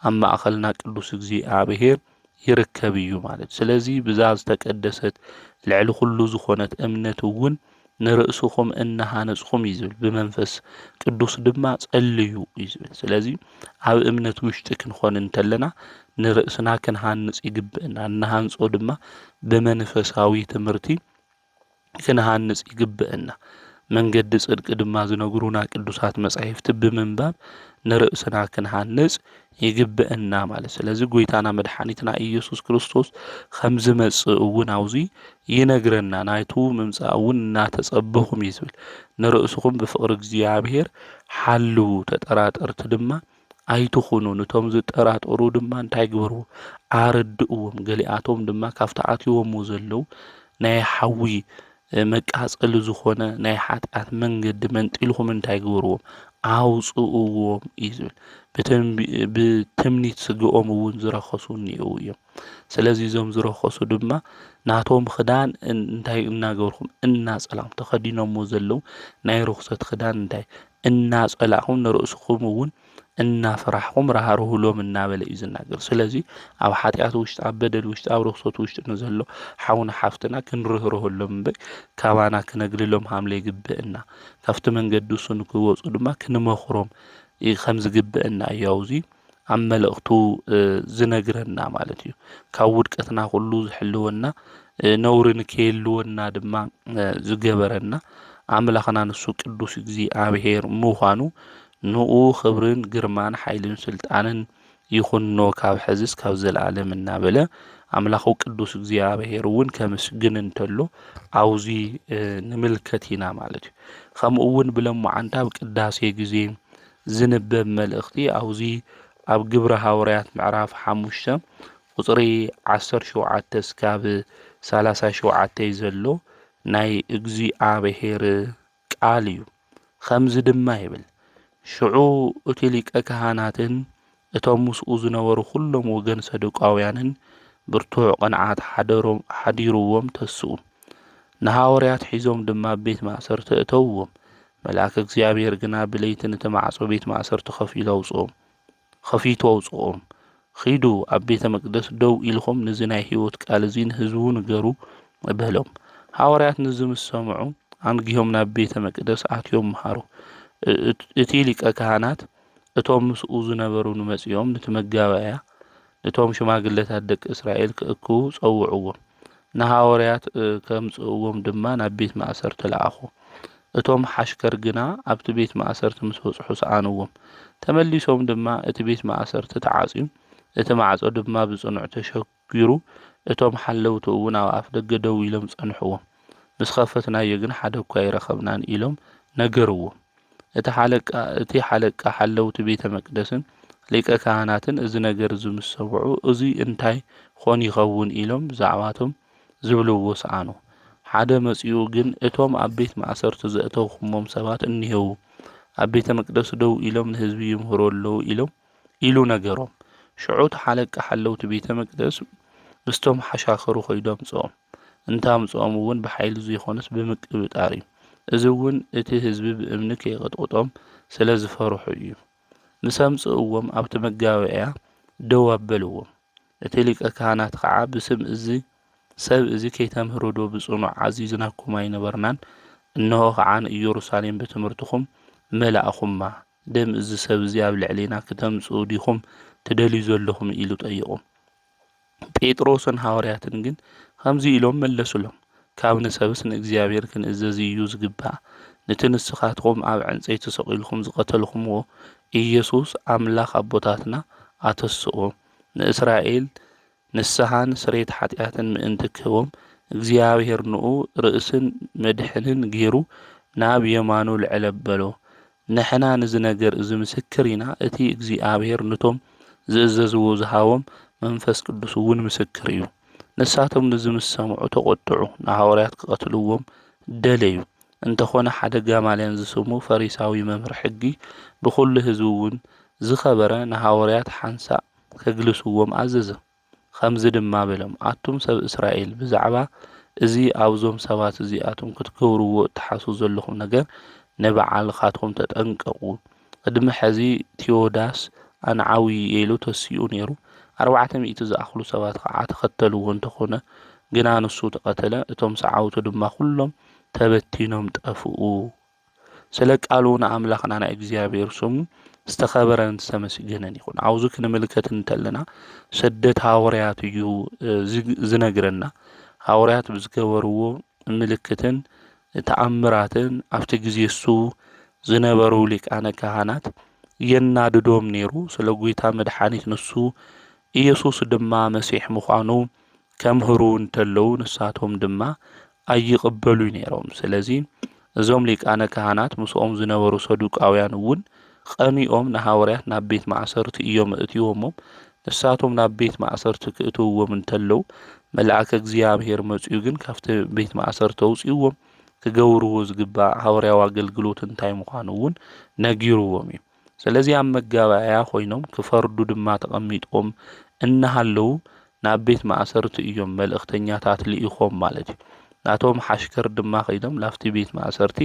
ኣብ ማእኸልና ቅዱስ እግዚኣብሔር ይርከብ እዩ ማለት ስለዚ ብዛ ዝተቀደሰት ልዕሊ ኩሉ ዝኾነት እምነት እውን ንርእስኹም እናሃነጽኹም ይዝብል ብመንፈስ ቅዱስ ድማ ጸልዩ ይዝብል ስለዚ ኣብ እምነት ውሽጢ ክንኾን እንተለና ንርእስና ክንሃንጽ ይግብአና እናሃንጾ ድማ ብመንፈሳዊ ትምህርቲ ክንሃንጽ ይግብአና መንገዲ ጽድቂ ድማ ዝነግሩና ቅዱሳት መጻሕፍቲ ብምንባብ ንርእስና ክንሃንጽ ይግብአና ማለት ስለዚ ጎይታና መድኃኒትና ኢየሱስ ክርስቶስ ከም ዝመጽእ እውን አውዚ ይነግረና ናይቱ ምምጻእ እውን እናተጸበኹም ይዝብል ንርእስኹም ብፍቅሪ እግዚአብሔር ሓልው ተጠራጠርቲ ድማ ኣይትኹኑ ነቶም ዝጠራጠሩ ድማ እንታይ ግበርዎ ኣረድእዎም ገሊኣቶም ድማ ካፍተኣትዎም ዘለው ናይ ሓዊ መቃጸሊ ዝኾነ ናይ ሓጢአት መንገዲ መንጢልኹም እንታይ ግበርዎም ኣውጽእዎም ይዝብል ብትምኒት ስግኦም እውን ዝረኸሱ እኒአው እዮም ስለዚ ዞም ዝረኸሱ ድማ ናቶም ክዳን እንታይ እናገበርኩም እናጸላም ተኸዲኖሞ ዘለው ናይ ርኽሰት ክዳን እንታይ እናጸላኹም ንርእስኹም እውን እናፈራሕኩም ራሃርሁሎም እናበለ እዩ ዝናገር ስለዚ ኣብ ሓጢአት ውሽጢ ኣብ በደል ውሽጢ ኣብ ርኽሰት ውሽጢ ንዘሎ ሓውና ሓፍትና ክንርህርህሎም እምበር ካባና ክነግልሎም ሃምለ ይግብአና ካብቲ መንገዲ እሱ ንክወፁ ድማ ክንመኽሮም ከም ዝግብአና እዩ አውዚ ኣብ መልእኽቱ ዝነግረና ማለት እዩ ካብ ውድቀትና ሁሉ ዝሕልወና ነውሪ ንከይልወና ድማ ዝገበረና ኣምላኽና ንሱ ቅዱስ እግዚኣብሔር ምዃኑ ንኡ ክብርን ግርማን ሓይልን ስልጣንን ይኹኖ ካብ ሕዝስ ካብ ዘለዓለም እናበለ ኣምላኹ ቅዱስ እግዚኣብሔር እውን ከምስግን እንተሎ አውዚ ንምልከት ኢና ማለት እዩ ከምኡ እውን ብለሙዓንታ ኣብ ቅዳሴ ግዜ ዝንበብ መልእኽቲ አውዚ ኣብ ግብረ ሐዋርያት ምዕራፍ 5 ቁጽሪ 17 እስካብ 37 ዘሎ ናይ እግዚአብሔር ቃል እዩ ከምዚ ድማ ይብል ሽዑ እቲ ሊቀ ካህናትን እቶም ምስኡ ዝነበሩ ኩሎም ወገን ሰዱቃውያንን ብርቱዕ ቅንዓት ሓዲሩዎም ተስኡ ንሐዋርያት ሒዞም ድማ ቤት ማእሰርቲ እተውዎም መልአክ እግዚአብሔር ግና ብለይቲ ነቲ ማዕጾ ቤት ማእሰርቲ ከፊቱ ኣውጽኦም ኺዱ ኣብ ቤተ መቅደስ ደው ኢልኹም ነዚ ናይ ህይወት ቃል እዚ ንህዝቡ ንገሩ በሎም ሐዋርያት ነዚ ምስ ሰምዑ አንጊሆም ናብ ቤተ መቅደስ ኣትዮም መሃሩ እቲ ሊቀ ካህናት እቶም ምስኡ ዝነበሩ ንመጽኦም ነቲ መጋባእያ እቶም ሽማግለታት ደቂ እስራኤል ክእክቡ ጸውዕዎም ንሐዋርያት ከምጽእዎም ድማ ናብ ቤት ማእሰርቲ ለኣኹ እቶም ሓሽከር ግና ኣብቲ ቤት ማእሰርቲ ምስ በጽሑ ሰኣንዎም ተመሊሶም ድማ እቲ ቤት ማእሰርቲ ተዓጽዩ እቲ ማዕጾ ድማ ብጽኑዕ ተሸጊሩ እቶም ሓለውቲ እውን ኣብ ኣፍ ደገ ደው ኢሎም ጸንሕዎም ምስ ከፈትናዮ ግን ሓደ እኳ ይረኸብናን ኢሎም ነገርዎም እቲ ሓለቃ ሓለውቲ ቤተ መቅደስን ሊቀ ካህናትን እዚ ነገር ዝምሰውዑ እዚ እንታይ ኾን ይኸውን ኢሎም ብዛዕባቶም ዝብልዎ ሰኣኑ ሓደ መጺኡ ግን እቶም ኣብ ቤት ማእሰርቲ ዘእተውኹሞም ሰባት እኒሄው ኣብ ቤተ መቅደስ ደው ኢሎም ንህዝቢ ይምህሩ ኣለዉ ኢሉ ነገሮም ሽዑት ሓለቃ ሓለውቲ ቤተ መቅደስ ምስቶም ሓሻኸሩ ኸይዶም ጾም እንታምጾም እውን ብሓይሊ ዘይኾነስ ብምቅብጣር እዩ እዚ እውን እቲ ህዝቢ ብእምኒ ከይቐጥቅጦም ስለ ዝፈርሑ እዩ ንሰምጽእዎም ኣብቲ መጋበእያ ደው ኣበልዎም እቲ ሊቀ ካህናት ከዓ ብስም እዚ ሰብ እዚ ከይተምህርዶ ብጽኑዕ ዓዚዝናኩም ኣይነበርናን እነሆ ከዓ ንኢየሩሳሌም ብትምህርትኹም መላእኹማ ደም እዚ ሰብ እዚ ኣብ ልዕሊና ክተምጽኡ ዲኹም ትደልዩ ዘለኹም ኢሉ ጠይቆም ጴጥሮስን ሐዋርያትን ግን ከምዚ ኢሎም መለሱሎም ካብ ንሰብስ ንእግዚአብሔር ክንእዘዝ እዩ ዝግባእ ነቲ ንስኻትኩም ኣብ ዕንፀይቲ ሰቂልኩም ዝቀተልኩምዎ ኢየሱስ ኣምላኽ ኣቦታትና ኣተስኦ ንእስራኤል ንስሓን ስሬት ኃጢአትን ምእንቲ ክህቦም እግዚአብሔር ንኡ ርእስን መድሕንን ገይሩ ናብ የማኑ ልዕል ኣበሎ ንሕና ንዚ ነገር እዚ ምስክር ኢና እቲ እግዚአብሔር ነቶም ዝእዘዝዎ ዝሃቦም መንፈስ ቅዱስ እውን ምስክር እዩ ንሳቶም ንዚ ምስ ሰምዑ ተቆጥዑ ንሐዋርያት ክቀትልዎም ደለዩ እንተኾነ ሓደ ጋማልያን ዝስሙ ፈሪሳዊ መምህር ሕጊ ብኩሉ ህዝቡ እውን ዝኸበረ ንሐዋርያት ሓንሳእ ከግልስዎም ኣዘዘ ከምዚ ድማ በሎም ኣቱም ሰብ እስራኤል ብዛዕባ እዚ ኣብዞም ሰባት እዚኣቶም ክትገብርዎ እትሓስቡ ዘለኹም ነገር ንበዓልኻትኩም ተጠንቀቁ ቅድሚ ሕዚ ቴዎዳስ ኣንዓዊ ኢሉ ተሲኡ ነይሩ 400 ዝኣኽሉ ሰባት ከዓ ተኸተልዎ እንተኾነ ግና ንሱ ተቐተለ እቶም ሰዓውቱ ድማ ኩሎም ተበቲኖም ጠፍኡ ስለ ቃሉ ንኣምላኽና ናይ እግዚኣብሔር ስሙ ዝተኸበረን ዝተመስገነን ይኹን ኣብዙ ክንምልከት እንተለና ስደት ሃዋርያት እዩ ዝነግረና ሃዋርያት ብዝገበርዎ ምልክትን ተኣምራትን ኣብቲ ግዜ እሱ ዝነበሩ ሊቃነ ካህናት የናድዶም ነይሩ ስለ ጎይታ መድሓኒት ንሱ ኢየሱስ ድማ መሲሕ ምዃኑ ከምህሩ እንተለዉ ንሳቶም ድማ ኣይቕበሉ ነይሮም ስለዚ እዞም ሊቃነ ካህናት ምስኦም ዝነበሩ ሰዱቃውያን እውን ቀኒኦም ንሃዋርያት ናብ ቤት ማዕሰርቲ እዮም እትይዎሞም ንሳቶም ናብ ቤት ማዕሰርቲ ክእትውዎም እንተለዉ መልአከ እግዚአብሔር መፅኡ ግን ካብቲ ቤት ማዕሰርቲ ተውፅይዎም ክገብርዎ ዝግባእ ሃዋርያዊ ኣገልግሎት እንታይ ምዃኑ እውን ነጊርዎም እዩ ስለዚ ኣብ መጋባእያ ኮይኖም ክፈርዱ ድማ ተቐሚጦም እናሃለዉ ናብ ቤት ማዕሰርቲ እዮም መልእኽተኛታት ልኢኾም ማለት እዩ ናቶም ሓሽከር ድማ ኸይዶም ላፍቲ ቤት ማዕሰርቲ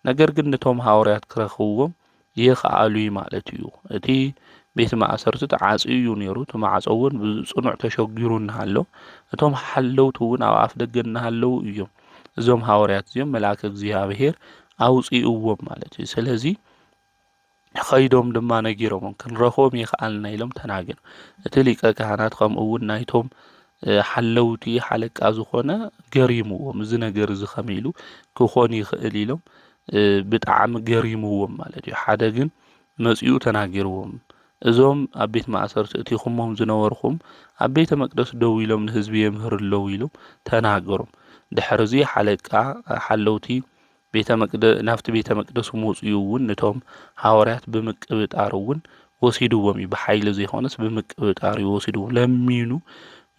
ነገር ግን ነቶም ሃዋርያት ክረኽብዎም ይኽኣሉ ማለት እዩ እቲ ቤት ማዕሰርቲ ተዓፅዩ እዩ ነይሩ ተማዕጾ እውን ብጽኑዕ ተሸጊሩ እናሃሎ እቶም ሓለውቲ እውን ኣብ ኣፍ ደገ እናሃለዉ እዮም እዞም ሃዋርያት እዚኦም መልአከ እግዚአብሔር ኣውፂኡዎም ማለት እዩ ስለዚ ኸይዶም ድማ ነጊሮም ክንረኽቦም ይኽኣልና ኢሎም ተናገሩ እቲ ሊቀ ካህናት ከምኡ እውን ናይቶም ሓለውቲ ሓለቃ ዝኾነ ገሪምዎም እዚ ነገር እዚ ኸመይ ኢሉ ክኾን ይኽእል ኢሎም ብጣዕሚ ገሪምዎም ማለት እዩ ሓደ ግን መፅኡ ተናጊርዎም እዞም ኣብ ቤት ማዕሰርቲ እቲኹሞም ዝነበርኹም ኣብ ቤተ መቅደስ ደው ኢሎም ንህዝቢ የምህር ኣለዉ ኢሎም ተናገሮም ድሕሪ እዚ ሓለቃ ሓለውቲ ናፍቲ ቤተ መቅደስ መፅኡ እውን ነቶም ሃዋርያት ብምቅብጣር እውን ወሲድዎም እዩ ብሓይሊ ዘይኾነስ ብምቅብጣር እዩ ወሲድዎም ለሚኑ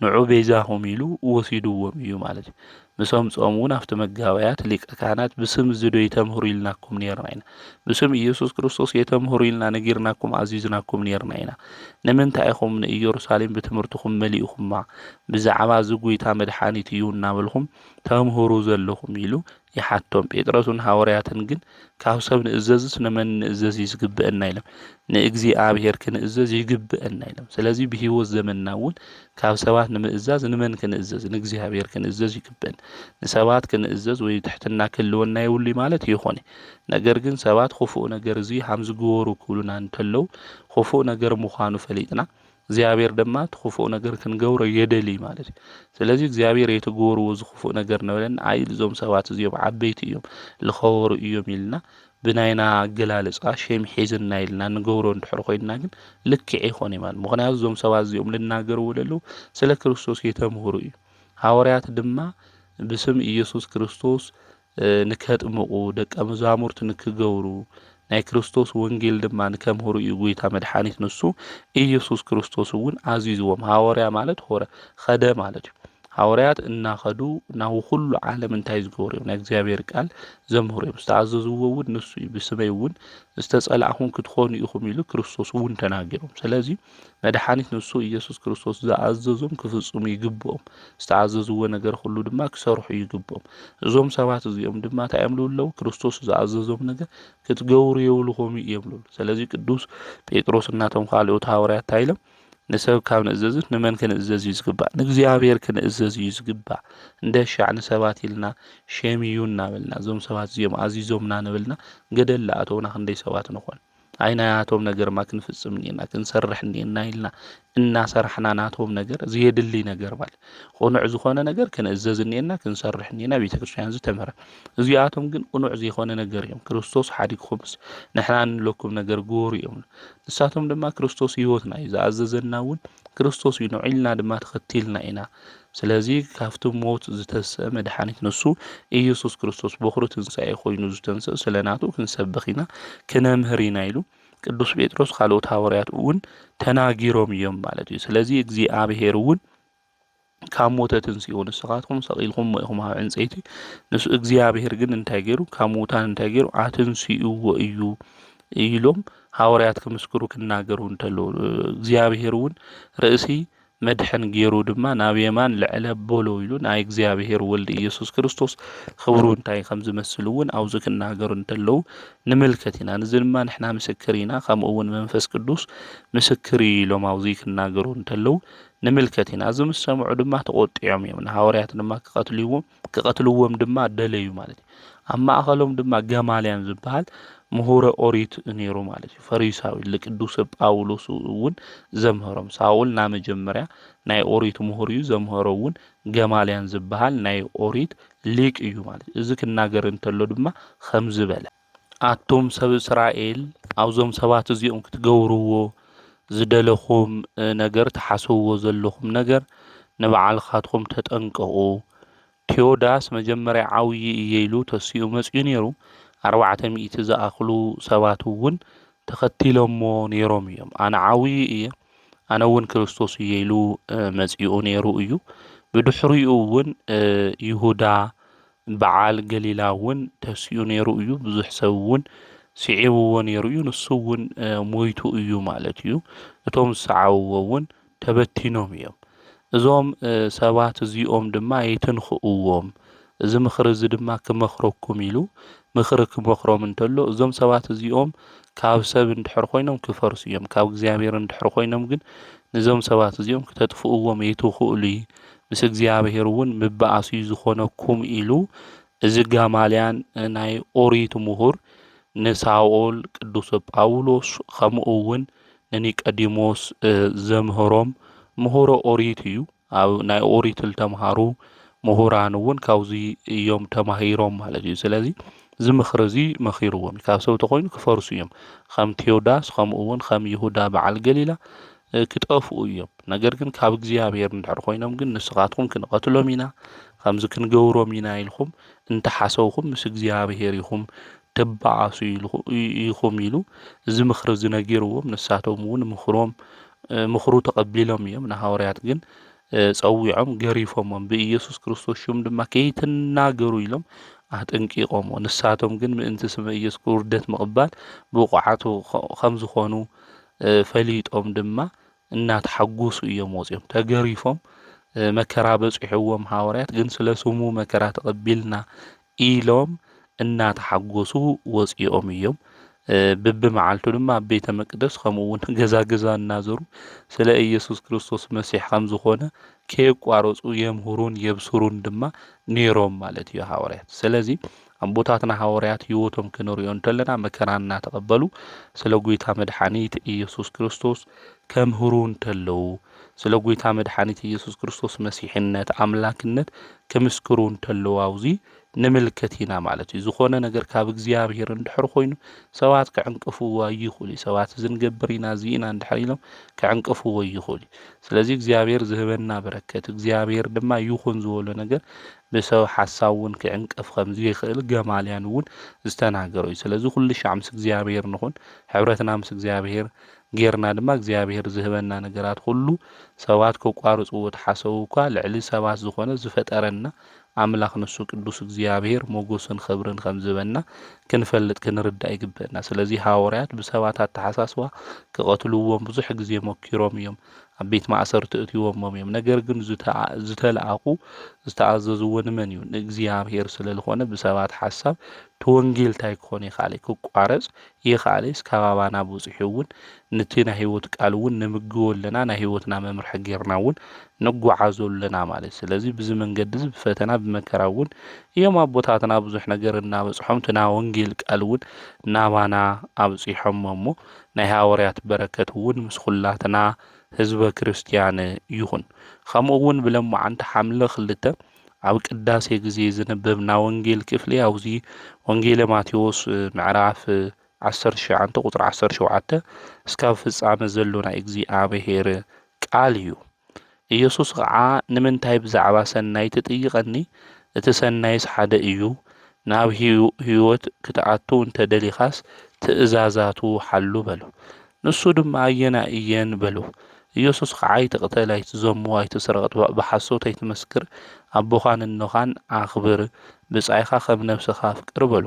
ንዑ ቤዛኹም ኢሉ ወሲድዎም እዩ ማለት እዩ ምሶም ጾም እውን ኣብቲ መጋባያት ሊቀ ካህናት ብስም ዝዶ የተምህሩ ኢልናኩም ነርና ኢና ብስም ኢየሱስ ክርስቶስ የተምህሩ ኢልና ነጊርናኩም ኣዚዝናኩም ነርና ኢና ንምንታይ ኢኹም ንኢየሩሳሌም ብትምህርትኩም መሊእኹማ ብዛዕባ ዝጎይታ መድሓኒት እዩ እናበልኹም ተምህሩ ዘለኹም ኢሉ ይሓቶም ጴጥሮስን ሃዋርያትን ግን ካብ ሰብ ንእዘዝስ ንመን ንእዘዝ ይዝግብአና ኢሎም ንእግዚአብሔር ክንእዘዝ ይግብአና ኢሎም ስለዚ ብሂወት ዘመንና እውን ካብ ሰባት ንምእዛዝ ንመን ክንእዘዝ ንእግዚአብሔር ክንእዘዝ ይግብአን ንሰባት ክንእዘዝ ወይ ትሕትና ክህልወና የብሉ ማለት ይኾነ ነገር ግን ሰባት ክፉእ ነገር እዚ ሃም ዝገበሩ ክብሉና እንተለዉ ክፉእ ነገር ምዃኑ ፈሊጥና እግዚአብሔር ድማ ትኽፉእ ነገር ክንገብሮ የደሊ ማለት እዩ ስለዚ እግዚአብሔር የተገበርዎ ዝኽፉእ ነገር ነበለን አይ እዞም ሰባት እዚኦም ዓበይቲ እዮም ልኸወሩ እዮም ኢልና ብናይና ኣገላለጻ ሸም ሒዝና ኢልና ንገብሮ እንድሕር ኮይና ግን ልክዕ ይኾነ ማለት ምክንያቱ እዞም ሰባት እዚኦም ልናገርዎ ዘለዉ ስለ ክርስቶስ የተምህሩ እዩ ሃዋርያት ድማ ብስም ኢየሱስ ክርስቶስ ንከጥምቁ ደቀ መዛሙርት ንክገብሩ ናይ ክርስቶስ ወንጌል ድማ ንከምህሩ እዩ ጎይታ መድሓኒት ንሱ ኢየሱስ ክርስቶስ እውን ኣዚዝዎም ሃዋርያ ማለት ሆረ ኸደ ማለት እዩ ሃዋርያት እናኸዱ ናብ ኩሉ ዓለም እንታይ ዝገብሩ እዮም ናይ እግዚአብሔር ቃል ዘምህሩ እዮም ዝተኣዘዝዎ እውን ንሱ እዩ ብስመይ እውን ዝተጸላእኹም ክትኾኑ ኢኹም ኢሉ ክርስቶስ እውን ተናገሮም ስለዚ መድሓኒት ንሱ ኢየሱስ ክርስቶስ ዝኣዘዞም ክፍጽሙ ይግብኦም ዝተኣዘዝዎ ነገር ሁሉ ድማ ክሰርሑ ይግብኦም እዞም ሰባት እዚኦም ድማ እንታይ እዮም ዝብሉ ክርስቶስ ዝኣዘዞም ነገር ክትገብሩ የብልኹም እዮም ዝብሉ ስለዚ ቅዱስ ጴጥሮስ እናቶም ካልኦት ሃዋርያት እንታይ ኢሎም ንሰብ ካብ ንእዘዝ ንመን ክንእዘዝ እዩ ዝግባእ ንእግዚአብሔር ክንእዘዝ እዩ ዝግባእ እንደሻዕ ንሰባት ኢልና ሸሚዩ እናበልና እዞም ሰባት እዚኦም ኣዚዞምና ንብልና ገደል ኣተውና ክንደይ ሰባት ንኾን ኣይናያቶም ነገር ማ ክንፍጽም እኒና ክንሰርሕ እኒና ኢልና እናሰርሕና ናቶም ነገር ዝየድሊ ነገር ማለት ቁኑዕ ዝኾነ ነገር ክንእዘዝ እኒና ክንሰርሕ እኒና ቤተክርስቲያን ዝተምህረ እዚኣቶም ግን ቁኑዕ ዘይኮነ ነገር እዮም ክርስቶስ ሓዲግኹምስ ንሕና ንለኩም ነገር ግበሩ እዮም ንሳቶም ድማ ክርስቶስ ህይወትና እዩ ዝኣዘዘና እውን ክርስቶስ እዩ ንዑልና ድማ ተኸቲልና ኢና ስለዚ ካብቲ ሞት ዝተስአ መድሓኒት ንሱ ኢየሱስ ክርስቶስ በኹሪ ትንሣኤ ኮይኑ ዝተንስአ ስለናቱ ክንሰብኽ ኢና ክነምህር ኢና ኢሉ ቅዱስ ጴጥሮስ ካልኦት ሃዋርያት እውን ተናጊሮም እዮም ማለት እዩ ስለዚ እግዚአብሔር እውን ካብ ሞተ ትንሣኤ ንስኻትኩም ሰቂልኩም ኢኹም ኣብ ዕንፀይቲ ንሱ እግዚአብሔር ግን እንታይ ገይሩ ካብ ሙታን እንታይ ገይሩ ኣትንስእዎ እዩ ኢሎም ሃዋርያት ክምስክሩ ክናገሩ እንተለዉ እግዚአብሔር እውን ርእሲ መድሕን ገይሩ ድማ ናብ የማን ልዕለ በሎ ኢሉ ናይ እግዚአብሔር ወልዲ ኢየሱስ ክርስቶስ ክብሩ እንታይ ከም ዝመስል እውን ኣብዚ ክናገሩ እንተለዉ ንምልከት ኢና። ነዚ ድማ ንሕና ምስክር ኢና፣ ከምኡ እውን መንፈስ ቅዱስ ምስክር ኢሎም ኣብዚ ክናገሩ እንተለዉ ንምልከት ኢና። እዚ ምስ ሰምዑ ድማ ተቆጢዖም እዮም። ንሐዋርያት ድማ ክቐትልዎም ድማ ደለዩ ማለት እዩ። ኣብ ማእኸሎም ድማ ገማልያን ዝበሃል ምሁረ ኦሪት ነይሩ ማለት እዩ። ፈሪሳዊ ለቅዱስ ጳውሎስ እውን ዘምህሮም። ሳውል ና መጀመርያ ናይ ኦሪት ምሁር እዩ፣ ዘምህሮ እውን ገማልያን ዝበሃል ናይ ኦሪት ሊቅ እዩ ማለት እዩ። እዚ ክናገር እንተሎ ድማ ከም ዝበለ ኣቶም ሰብ እስራኤል ኣብዞም ሰባት እዚኦም ክትገብርዎ ዝደለኹም ነገር ተሓስብዎ ዘለኹም ነገር ንበዓልኻትኩም ተጠንቀቑ። ቴዎዳስ መጀመርያ ዓብዪ እየ ኢሉ ተሲኡ መፅኡ ነይሩ። 400 ዝኣኽሉ ሰባት እውን ተኸቲሎሞ ነይሮም እዮም። ኣነ ዓብዪ እየ፣ ኣነ እውን ክርስቶስ እየ ኢሉ መፅኡ ነይሩ እዩ። ብድሕሪኡ እውን ይሁዳ በዓል ገሊላ እውን ተሲኡ ነይሩ እዩ። ብዙሕ ሰብ እውን ስዒብዎ ነይሩ እዩ። ንሱ እውን ሞይቱ እዩ ማለት እዩ። እቶም ዝሰዓብዎ እውን ተበቲኖም እዮም። እዞም ሰባት እዚኦም ድማ የትንኽእዎም። እዚ ምኽሪ እዚ ድማ ክመኽረኩም ኢሉ ምኽሪ ክመኽሮም እንተሎ እዞም ሰባት እዚኦም ካብ ሰብ እንድሕር ኮይኖም ክፈርሱ እዮም። ካብ እግዚአብሔር እንድሕር ኮይኖም ግን ነዞም ሰባት እዚኦም ክተጥፍእዎም የትኽእሉ ምስ እግዚአብሔር እውን ምባእሲ ዝኾነኩም ኢሉ እዚ ጋማልያን ናይ ኦሪት ምሁር ንሳኦል ቅዱስ ጳውሎስ ከምኡ እውን ንኒቆዲሞስ ዘምህሮም ምሁረ ኦሪት እዩ። ኣብ ናይ ኦሪት ዝተምሃሩ ምሁራን እውን ካብዚ እዮም ተማሂሮም ማለት እዩ። ስለዚ እዚ ምኽሪ እዚ መኺርዎም ካብ ሰብ ተኮይኑ ክፈርሱ እዮም። ከም ቴዎዳስ ከምኡ እውን ከም ይሁዳ በዓል ገሊላ ክጠፍኡ እዮም። ነገር ግን ካብ እግዚአብሔር እንድሕር ኮይኖም ግን ንስኻትኩም ክንቀትሎም ኢና ከምዚ ክንገብሮም ኢና ኢልኩም እንተሓሰብኩም ምስ እግዚአብሔር ኢኹም ትበኣሱ ኢኹም ኢሉ እዚ ምኽሪ እዚ ነጊርዎም። ንሳቶም እውን ምኽሩ ተቐቢሎም እዮም። ንሐዋርያት ግን ፀዊዖም ገሪፎሞም ብኢየሱስ ክርስቶስ ሽም ድማ ከይትናገሩ ኢሎም ኣጠንቂቖሞ። ንሳቶም ግን ምእንቲ ስመ ኢየሱስ ውርደት ምቕባል ብቑዓቱ ከም ዝኾኑ ፈሊጦም ድማ እናተሓጎሱ እዮም ወፂኦም። ተገሪፎም መከራ በፂሕዎም ሐዋርያት ግን ስለ ስሙ መከራ ተቐቢልና ኢሎም እናተሓጎሱ ወፂኦም እዮም። በብመዓልቱ ድማ ኣብ ቤተ መቅደስ ከምኡ እውን ገዛ ገዛ እናዘሩ ስለ ኢየሱስ ክርስቶስ መሲሕ ከም ዝኾነ ከየቋረፁ የምህሩን የብስሩን ድማ ነይሮም ማለት እዩ ሐዋርያት። ስለዚ ኣቦታትና ሐዋርያት ህይወቶም ክንሪኦ እንተለና መከራ እናተቐበሉ ስለ ጎይታ መድሓኒት ኢየሱስ ክርስቶስ ከምህሩ እንተለዉ ስለ ጎይታ መድሓኒት ኢየሱስ ክርስቶስ መሲሕነት ኣምላክነት ከምስክሩ እንተለዉ ኣብዚ ንምልከት ኢና ማለት እዩ። ዝኾነ ነገር ካብ እግዚአብሔር እንድሕር ኮይኑ ሰባት ክዕንቅፍዎ ይኽእሉ። ሰባት ዝንገብር ኢና እዚ ኢና እንድሕር ኢሎም ክዕንቅፍዎ ይኽእሉ። ስለዚ እግዚአብሔር ዝህበና በረከት እግዚአብሔር ድማ ይኹን ዝበሎ ነገር ብሰብ ሓሳብ እውን ክዕንቅፍ ከም ዘይኽእል ገማልያን እውን ዝተናገሩ እዩ። ስለዚ ኩሉ ሻዕ ምስ እግዚአብሔር ንኹን፣ ሕብረትና ምስ እግዚአብሔር ጌርና ድማ እግዚአብሔር ዝህበና ነገራት ሁሉ ሰባት ክቋርፅዎ ተሓሰቡ እኳ ልዕሊ ሰባት ዝኾነ ዝፈጠረና ኣምላኽ ንሱ ቅዱስ እግዚአብሔር ሞገስን ክብርን ከም ዝህበና ክንፈልጥ ክንርዳእ ይግበአና። ስለዚ ሐዋርያት ብሰባት ኣተሓሳስባ ክቐትልዎም ብዙሕ ግዜ ሞኪሮም እዮም። ኣብ ቤት ማእሰርቲ እትይዎሞም እዮም። ነገር ግን ዝተለኣኹ ዝተኣዘዝዎ ንመን እዩ? ንእግዚአብሔር ስለዝኾነ ብሰባት ሓሳብ ተወንጌል እንታይ ክኾን ይኽእል ክቋረፅ ይኽእል እስካባባና በፂሑ እውን ነቲ ናይ ህይወት ቃል እውን ንምግቦ ኣለና ናይ ህይወትና መምርሒ ጌርና እውን ንጓዓዞ ኣለና ማለት። ስለዚ ብዚ መንገዲ እዚ ብፈተና ብመከራ እውን እዮም ኣቦታትና ብዙሕ ነገር እናበፅሖም ትና ወንጌል ቃል እውን ናባና ኣብፂሖም እሞ ናይ ሐዋርያት በረከት እውን ምስ ኩላትና ህዝበ ክርስቲያን ይኹን። ከምኡ እውን ብለማዓንቲ ሓምለ 2 ኣብ ቅዳሴ ግዜ ዝነበብና ወንጌል ክፍሊ ኣብዚ ወንጌለ ማቴዎስ ምዕራፍ 19 ቁጥሪ 17 እስካብ ፍጻመ ዘሎ ናይ እግዚአብሔር ቃል እዩ። ኢየሱስ ከዓ ንምንታይ ብዛዕባ ሰናይ ትጥይቐኒ? እቲ ሰናይስ ሓደ እዩ። ናብ ህይወት ክትኣቱ እንተደሊኻስ ትእዛዛቱ ሓሉ በሎ። ንሱ ድማ ኣየና እየን በሎ። ኢየሱስ ከዓ ኣይትቕተል፣ ኣይትዘሙ፣ ኣይትስረቕ፣ ብሓሶት ኣይትመስክር፣ ኣቦኻን እኖኻን ኣኽብር፣ ብጻይኻ ከም ነፍስኻ ኣፍቅር በሎ።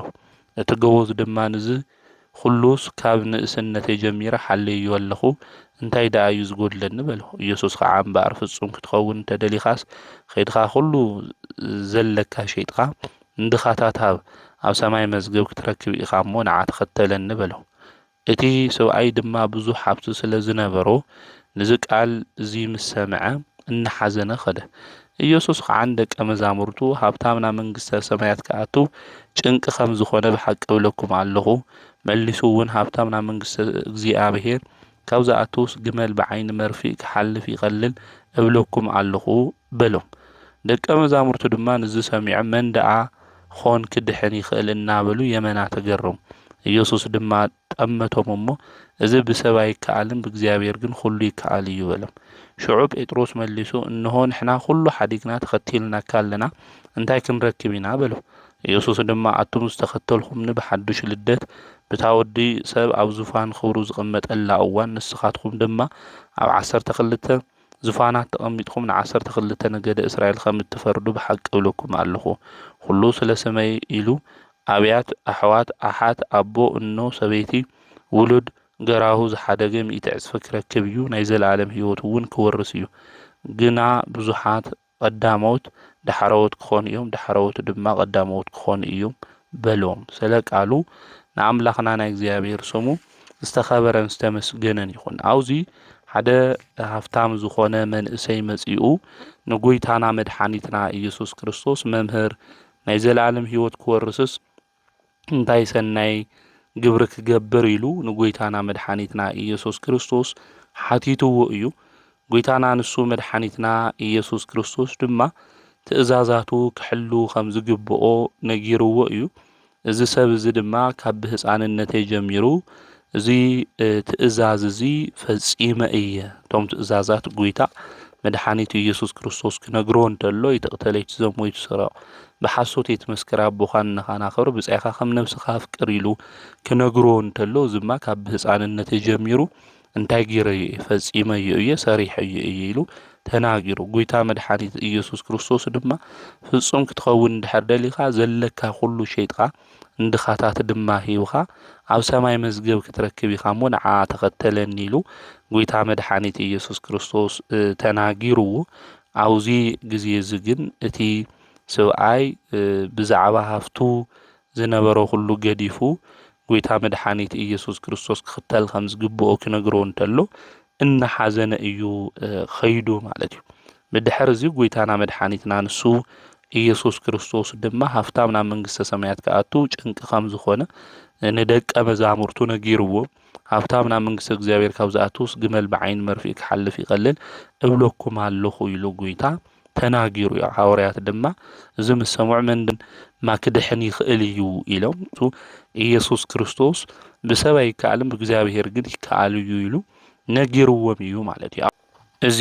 እቲ ገቦዝ ድማ ንዝ ኩሉስ ካብ ንእስነተይ ጀሚረ ሓልዮ ኣለኹ እንታይ ደኣ እዩ ዝጎድለኒ በሎ። ኢየሱስ ከዓ እምበኣር ፍጹም ክትኸውን እንተደሊኻስ ከይድኻ ኩሉ ዘለካ ሸይጥኻ እንድኻታት ኣብ ሰማይ መዝገብ ክትረክብ ኢኻ እሞ ንዓ ተኸተለኒ በሎ። እቲ ሰብኣይ ድማ ብዙሕ ሃብቲ ስለ ዝነበሮ ነዚ ቃል እዚ ምስ ሰምዐ እናሓዘነ ኸደ። ኢየሱስ ከዓ ንደቀ መዛሙርቱ ሃብታም ናብ መንግስተ ሰማያት ክኣቱ ጭንቂ ከም ዝኾነ ብሓቂ እብለኩም ኣለኹ፣ መሊሱ እውን ሃብታም ናብ መንግስተ እግዚኣብሔር ካብ ዝኣቱስ ግመል ብዓይኒ መርፊእ ክሓልፍ ይቐልል እብለኩም ኣለኹ በሎም። ደቀ መዛሙርቱ ድማ ነዚ ሰሚዖም መን ደኣ ኾን ክድሕን ይኽእል እናበሉ የመና ተገረሙ። ኢየሱስ ድማ ጠመቶም እሞ እዚ ብሰብ ኣይከኣልን ብእግዚአብሔር ግን ኩሉ ይከኣል እዩ በሎም። ሽዑ ጴጥሮስ መሊሱ እንሆ ንሕና ኩሉ ሓዲግና ተኸቲልናካ ኣለና እንታይ ክንረክብ ኢና በሎ። ኢየሱስ ድማ ኣቱም ዝተኸተልኩምኒ ብሓዱሽ ልደት ብታ ወዲ ሰብ ኣብ ዙፋን ክብሩ ዝቕመጠላ እዋን ንስኻትኩም ድማ ኣብ 12 ዙፋናት ተቐሚጥኩም ን12 ነገደ እስራኤል ከም እትፈርዱ ብሓቂ እብለኩም ኣለኹ። ኩሉ ስለ ሰመይ ኢሉ ኣብያት፣ ኣሕዋት፣ ኣሓት፣ ኣቦ፣ እኖ፣ ሰበይቲ፣ ውሉድ፣ ገራሁ ዝሓደገ 100 ዕፅፊ ክረክብ እዩ ናይ ዘለኣለም ህይወት እውን ክወርስ እዩ። ግና ብዙሓት ቀዳሞት ዳሕረዎት ክኾኑ እዮም፣ ዳሕረዎት ድማ ቀዳሞት ክኾኑ እዮም በሎም። ስለ ቃሉ ንኣምላኽና ናይ እግዚኣብሔር ስሙ ዝተኸበረን ዝተመስገነን ይኹን። ኣብዚ ሓደ ሃፍታም ዝኾነ መንእሰይ መጺኡ ንጎይታና መድሓኒትና ኢየሱስ ክርስቶስ መምህር ናይ ዘለኣለም ህይወት ክወርስስ እንታይ ሰናይ ግብሪ ክገብር ኢሉ ንጎይታና መድሓኒትና ኢየሱስ ክርስቶስ ሓቲትዎ እዩ። ጎይታና ንሱ መድሓኒትና ኢየሱስ ክርስቶስ ድማ ትእዛዛቱ ክሕሉ ከም ዝግብኦ ነጊርዎ እዩ። እዚ ሰብ እዚ ድማ ካብ ብህፃንነተይ ጀሚሩ እዚ ትእዛዝ እዚ ፈጺመ እየ እቶም ትእዛዛት ጎይታ መድሓኒቱ ኢየሱስ ክርስቶስ ክነግሮ እንተሎ ይተቕተለይ ትዘሞይ ትስረቕ ብሓሶት የትመስክር ኣቦኻ ንኻናኸብር ብጻይኻ ከም ነብስኻ ኣፍቅር ኢሉ ክነግሮ እንተሎ ዝማ ካብ ብህፃንነተይ ጀሚሩ እንታይ ጌረ እየ ፈጺመ እየ ሰሪሐ እየ ኢሉ ተናጊሩ። ጎይታ መድሓኒት ኢየሱስ ክርስቶስ ድማ ፍጹም ክትኸውን እንድሕር ደሊኻ ዘለካ ኩሉ ሸይጥኻ እንድኻታት ድማ ሂብኻ ኣብ ሰማይ መዝገብ ክትረክብ ኢኻ እሞ ንዓ ተኸተለኒ ኢሉ ጎይታ መድሓኒት ኢየሱስ ክርስቶስ ተናጊርዎ። ኣብዚ ግዜ እዚ ግን እቲ ሰብኣይ ብዛዕባ ሃፍቱ ዝነበሮ ኩሉ ገዲፉ ጎይታ መድሓኒት ኢየሱስ ክርስቶስ ክኽተል ከም ዝግብኦ ክነግሮ እንተሎ እናሓዘነ እዩ ኸይዱ ማለት እዩ። ብድሕሪ እዚ ጎይታና መድሓኒትና ንሱ ኢየሱስ ክርስቶስ ድማ ሃፍታም ናብ መንግስተ ሰማያት ክኣቱ ጭንቂ ከም ዝኾነ ንደቀ መዛሙርቱ ነጊርዎ። ሃብታም ናብ መንግስቲ እግዚኣብሔር ካብ ዝኣቱስ ግመል ብዓይኒ መርፊእ ክሓልፍ ይቐልል እብለኩም ኣለኹ ኢሉ ጎይታ ተናጊሩ እዩ። ሓዋርያት ድማ እዚ ምስ ሰምዑ መንድን ማክድሕን ይኽእል እዩ ኢሎም ኢየሱስ ክርስቶስ ብሰብ ኣይከኣልን ብእግዚአብሔር ግን ይከኣል እዩ ኢሉ ነጊርዎም እዩ ማለት እዩ። እዚ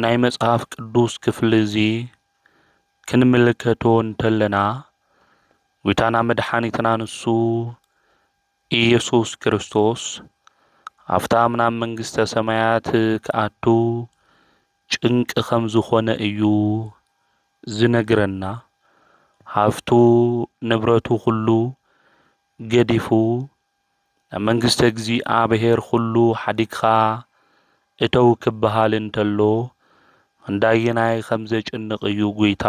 ናይ መጽሓፍ ቅዱስ ክፍሊ እዚ ክንምልከቶ እንተለና ጎይታና መድሓኒትና ንሱ ኢየሱስ ክርስቶስ ሃፍታም ናብ መንግስተ ሰማያት ክኣቱ ጭንቂ ከም ዝኾነ እዩ ዝነግረና። ሃፍቱ ንብረቱ ኩሉ ገዲፉ ናብ መንግስተ እግዚኣብሔር ኩሉ ሓዲግኻ እተው ክበሃል እንተሎ እንዳየናይ ከም ዘጭንቕ እዩ ጎይታ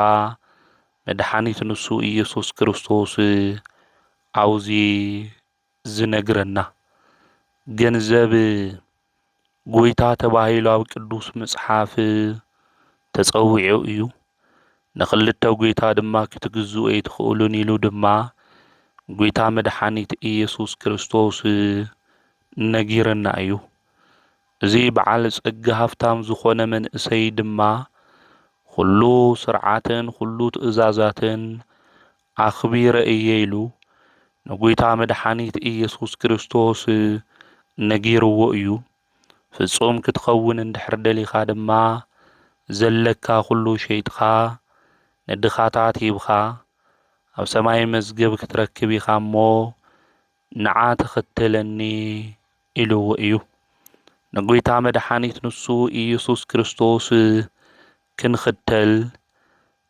መድሓኒት ንሱ ኢየሱስ ክርስቶስ ኣብዚ ዝነግረና። ገንዘብ ጎይታ ተባሂሉ ኣብ ቅዱስ መጽሓፍ ተጸዊዑ እዩ። ንኽልተ ጎይታ ድማ ክትግዝኡ ኣይትኽእሉን ኢሉ ድማ ጎይታ መድሓኒት ኢየሱስ ክርስቶስ ነጊረና እዩ። እዚ በዓል ጸጋ ሃፍታም ዝኾነ መንእሰይ ድማ ኩሉ ስርዓትን ኩሉ ትእዛዛትን ኣኽቢረ እየ ኢሉ ንጎይታ መድሓኒት ኢየሱስ ክርስቶስ ነጊርዎ እዩ። ፍጹም ክትኸውን እንድሕር ደሊኻ ድማ ዘለካ ኩሉ ሸይጥኻ ንድኻታት ሂብኻ ኣብ ሰማይ መዝገብ ክትረክብ ኢኻ እሞ ንዓ ተኸተለኒ ኢልዎ እዩ። ንጎይታ መድሓኒት ንሱ ኢየሱስ ክርስቶስ ክንኽተል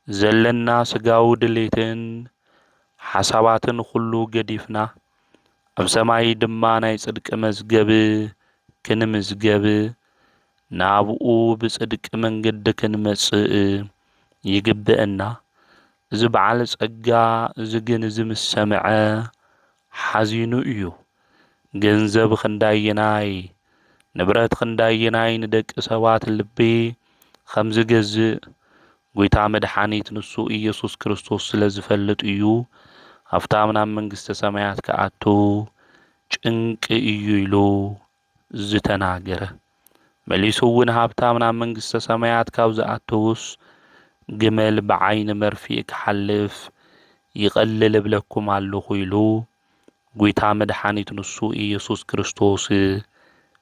ዘለና ስጋዊ ድሌትን ሓሳባትን ኩሉ ገዲፍና ኣብ ሰማይ ድማ ናይ ጽድቂ መዝገብ ክንምዝገብ ናብኡ ብጽድቂ መንገዲ ክንመጽእ ይግብአና። እዚ በዓል ጸጋ እዚ ግን ምስ ሰምዐ ሓዚኑ እዩ። ገንዘብ ክንዳየናይ ንብረት ክንዳየናይ ንደቂ ሰባት ልቢ ከም ዝገዝእ ጐይታ መድሓኒት ንሱ ኢየሱስ ክርስቶስ ስለ ዝፈልጥ እዩ ሃብታም ናብ መንግሥተ ሰማያት ክኣቱ ጭንቂ እዩ ኢሉ ዝተናገረ። መሊሱ እውን ሃብታም ናብ መንግሥተ ሰማያት ካብ ዝኣተውስ ግመል ብዓይኒ መርፊእ ክሓልፍ ይቐልል እብለኩም ኣለኹ ኢሉ ጐይታ መድሓኒት ንሱ ኢየሱስ ክርስቶስ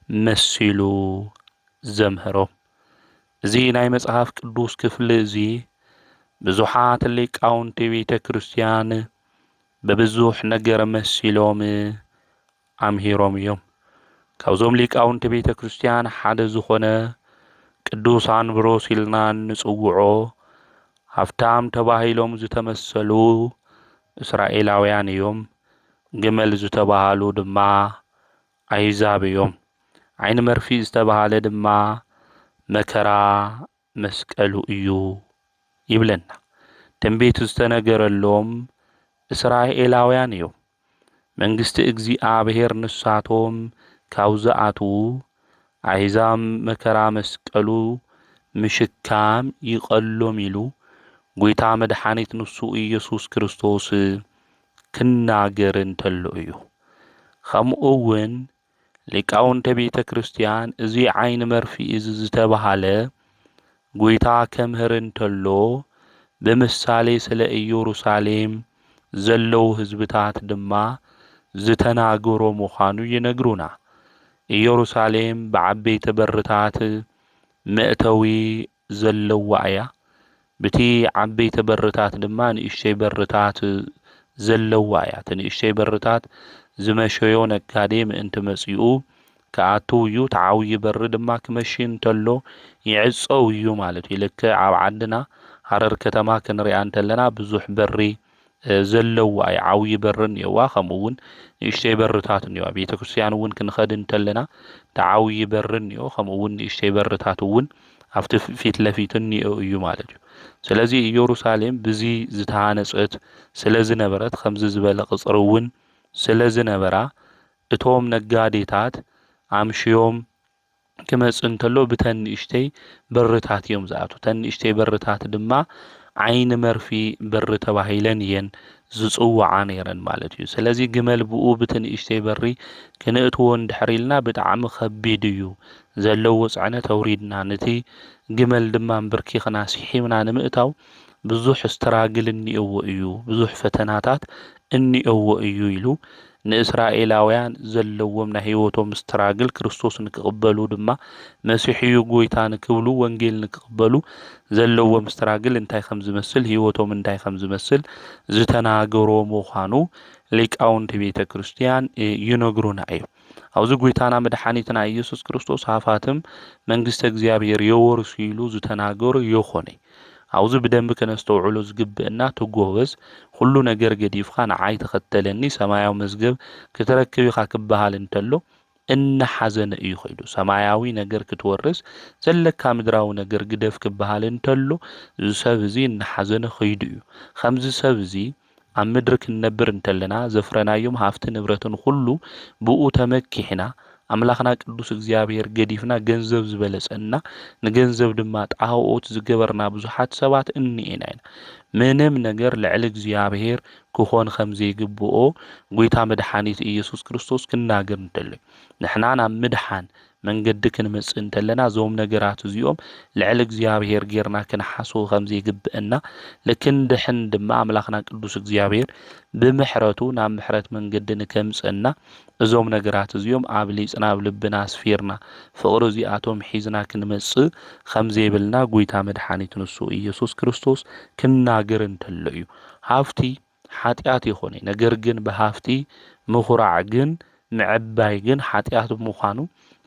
መሲሉ ዘምህሮም። እዚ ናይ መጽሓፍ ቅዱስ ክፍሊ እዚ ብዙሓት ሊቃውንቲ ቤተ ክርስቲያን በብዙሕ ነገር መሲሎም ኣምሂሮም እዮም። ካብዞም ሊቃውንቲ ቤተ ክርስቲያን ሓደ ዝኾነ ቅዱስ አንብሮስ ኢልና ንጽውዖ ሃብታም ተባሂሎም ዝተመሰሉ እስራኤላውያን እዮም። ግመል ዝተባሃሉ ድማ ኣሕዛብ እዮም። ዓይኒ መርፊእ ዝተባሃለ ድማ መከራ መስቀሉ እዩ ይብለና። ትንቢት ዝተነገረሎም እስራኤላውያን እዮም። መንግሥቲ እግዚአብሔር ንሳቶም ካብ ዝኣትዉ ኣሕዛብ መከራ መስቀሉ ምሽካም ይቐሎም ኢሉ ጐይታ መድሓኒት ንሱ ኢየሱስ ክርስቶስ ክናገር እንተሎ እዩ። ከምኡውን ሊቃውንተ ቤተ ክርስቲያን እዚ ዓይኒ መርፊእ እዚ ዝተባሃለ ጐይታ ከምህር እንተሎ ብምሳሌ ስለ ኢየሩሳሌም ዘለዉ ህዝብታት ድማ ዝተናገሮ ምዃኑ ይነግሩና። ኢየሩሳሌም ብዓበይቲ በርታት መእተዊ ዘለዋ እያ። በቲ ዓበይቲ በርታት ድማ ንእሽተይ በርታት ዘለዋ እያ። እቲ ንእሽተይ በርታት ዝመሸዮ ነጋዴ ምእንቲ መጺኡ ከኣቱ እዩ። እቲ ዓብዪ በሪ ድማ ክመሺ እንተሎ ይዕጸው እዩ ማለት እዩ። ልክዕ ኣብ ዓድና ሃረር ከተማ ክንሪኣ እንተለና ብዙሕ በሪ ዘለዋ እያ። ዓብዪ በሪ እኒአዋ፣ ከምኡውን ንእሽተይ በርታት እኒአዋ። ቤተ ክርስቲያን እውን ክንኸድ እንተለና እቲ ዓብዪ በሪ እኒኦ፣ ከምኡውን ንእሽተይ በርታት እውን ኣብቲ ፊት ለፊት እኒኦ እዩ ማለት እዩ። ስለዚ ኢየሩሳሌም ብዚ ዝተሃነጸት ስለ ዝነበረት ከምዚ ዝበለ ቅጽሪ እውን ስለ ዝነበራ እቶም ነጋዴታት ኣምሽዮም ክመጽእ እንተሎ ብተን ንእሽተይ በርታት እዮም ዝኣቱ። ተን ንእሽተይ በርታት ድማ ዓይኒ መርፊእ በሪ ተባሂለን እየን ዝጽውዓ ነይረን ማለት እዩ። ስለዚ ግመል ብኡ ብቲ ንእሽተይ በሪ ክንእትዎ እንድሕር ኢልና ብጣዕሚ ከቢድ እዩ ዘለዎ ጽዕነት ኣውሪድና ነቲ ግመል ድማ ንብርኪኽና ስሒብና ንምእታው ብዙሕ ስትራግል እኒአዎ እዩ፣ ብዙሕ ፈተናታት እኒአዎ እዩ ኢሉ ንእስራኤላውያን ዘለዎም ናይ ህይወቶም ስትራግል ክርስቶስ ንክቕበሉ ድማ መሲሕ እዩ ጐይታ ንክብሉ ወንጌል ንክቕበሉ ዘለዎም ስትራግል እንታይ ከም ዝመስል ህይወቶም እንታይ ከም ዝመስል ዝተናገሮ ምዃኑ ሊቃውንቲ ቤተ ክርስቲያን ይነግሩና እዮም። ኣብዚ ጐይታና መድሓኒትና ኢየሱስ ክርስቶስ ሃፋትም መንግሥተ እግዚአብሔር የወርሱ ኢሉ ዝተናገሩ ይኾነ። ኣብዚ ብደንቢ ከነስተውዕሎ ዝግብአና ትጎበዝ ኩሉ ነገር ገዲፍካ ንዓይ ተኸተለኒ ሰማያዊ መዝገብ ክትረክብ ኢኻ ክበሃል እንተሎ እናሓዘነ እዩ ኸይዱ። ሰማያዊ ነገር ክትወርስ ዘለካ ምድራዊ ነገር ግደፍ ክበሃል እንተሎ እዚ ሰብ እዚ እናሓዘነ ኸይዱ እዩ። ከምዚ ሰብ እዚ ኣብ ምድሪ ክንነብር እንተለና ዘፍረናዮም ሃፍቲ ንብረትን ኩሉ ብኡ ተመኪሕና ኣምላኽና ቅዱስ እግዚአብሔር ገዲፍና ገንዘብ ዝበለጸና ንገንዘብ ድማ ጣዖት ዝገበርና ብዙሓት ሰባት እኒአና ኢና። ምንም ነገር ልዕሊ እግዚአብሔር ክኾን ከም ዘይግብኦ ጐይታ መድሓኒት ኢየሱስ ክርስቶስ ክናገር እንተሎ ንሕና ናብ ምድሓን መንገዲ ክንመጽእ እንተለና እዞም ነገራት እዚኦም ልዕሊ እግዚአብሔር ጌርና ክንሓስቦ ከም ዘይግብአና ልክንድሕን ድማ ኣምላኽና ቅዱስ እግዚአብሔር ብምሕረቱ ናብ ምሕረት መንገዲ ንከምጽአና እዞም ነገራት እዚኦም ኣብ ሊጽና ኣብ ልብና ኣስፊርና ፍቕሪ እዚኣቶም ሒዝና ክንመጽእ ከም ዘይብልና ጐይታ መድሓኒት ንሱ ኢየሱስ ክርስቶስ ክናገር እንተሎ እዩ። ሃፍቲ ሓጢአት ይኾነ፣ ነገር ግን ብሃፍቲ ምኹራዕ ግን ምዕባይ ግን ሓጢአት ምዃኑ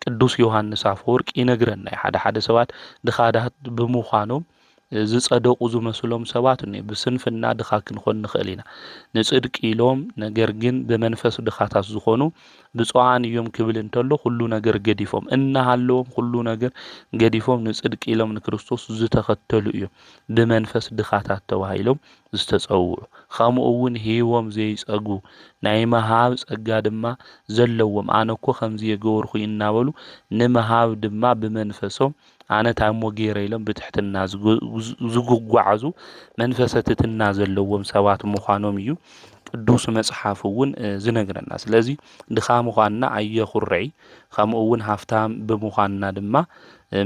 ቅዱስ ዮሐንስ አፈወርቅ ይነግረና። ሓደ ሰባት ድኻዳት ብምዃኖም ዝጸደቁ ዝመስሎም ሰባት እኔ ብስንፍና ድኻ ክንኾን ንኽእል ኢና ንጽድቅ ኢሎም ነገር ግን ብመንፈስ ድኻታት ዝኾኑ ብፁዓን እዮም ክብል እንተሎ ኩሉ ነገር ገዲፎም እናሃለዎም ኩሉ ነገር ገዲፎም ንጽድቅ ኢሎም ንክርስቶስ ዝተኸተሉ እዮም ብመንፈስ ድኻታት ተባሂሎም ዝተጸውዑ ከምኡ እውን ሂቦም ዘይጸጉ ናይ መሃብ ጸጋ ድማ ዘለዎም ኣነኮ ከምዚ የገበርኩ እናበሉ ንመሃብ ድማ ብመንፈሶም ኣነ ታሞ ገይረ ኢሎም ብትሕትና ዝጉጓዓዙ መንፈሰትትና ዘለዎም ሰባት ምዃኖም እዩ ቅዱስ መጽሓፍ እውን ዝነግረና ስለዚ ድኻ ምዃንና ኣየኹርዒ ከምኡ እውን ሃፍታም ብምዃንና ድማ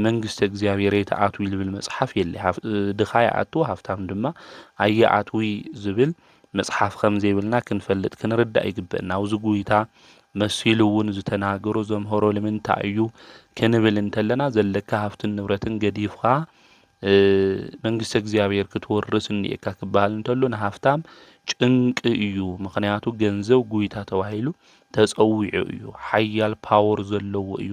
መንግስተ እግዚአብሔር የተአቱ ይብል መጽሐፍ የለ ድኻ ይኣቱ ሃፍታም ድማ ኣየኣቱ ዝብል መጽሐፍ ከም ዘይብልና ክንፈልጥ ክንርዳእ ይግበአና ኣብዚ ጉይታ መሲሉ እውን ዝተናገሮ ዘምህሮ ለምንታይ እዩ ክንብል እንተለና ዘለካ ሃፍትን ንብረትን ገዲፍኻ መንግስተ እግዚአብሔር ክትወርስ እንዲካ ክባል እንተሎ ንሃፍታም ጭንቅ እዩ ምክንያቱ ገንዘብ ጉይታ ተባሂሉ ተጸውዑ እዩ ሓያል ፓወር ዘለዎ እዩ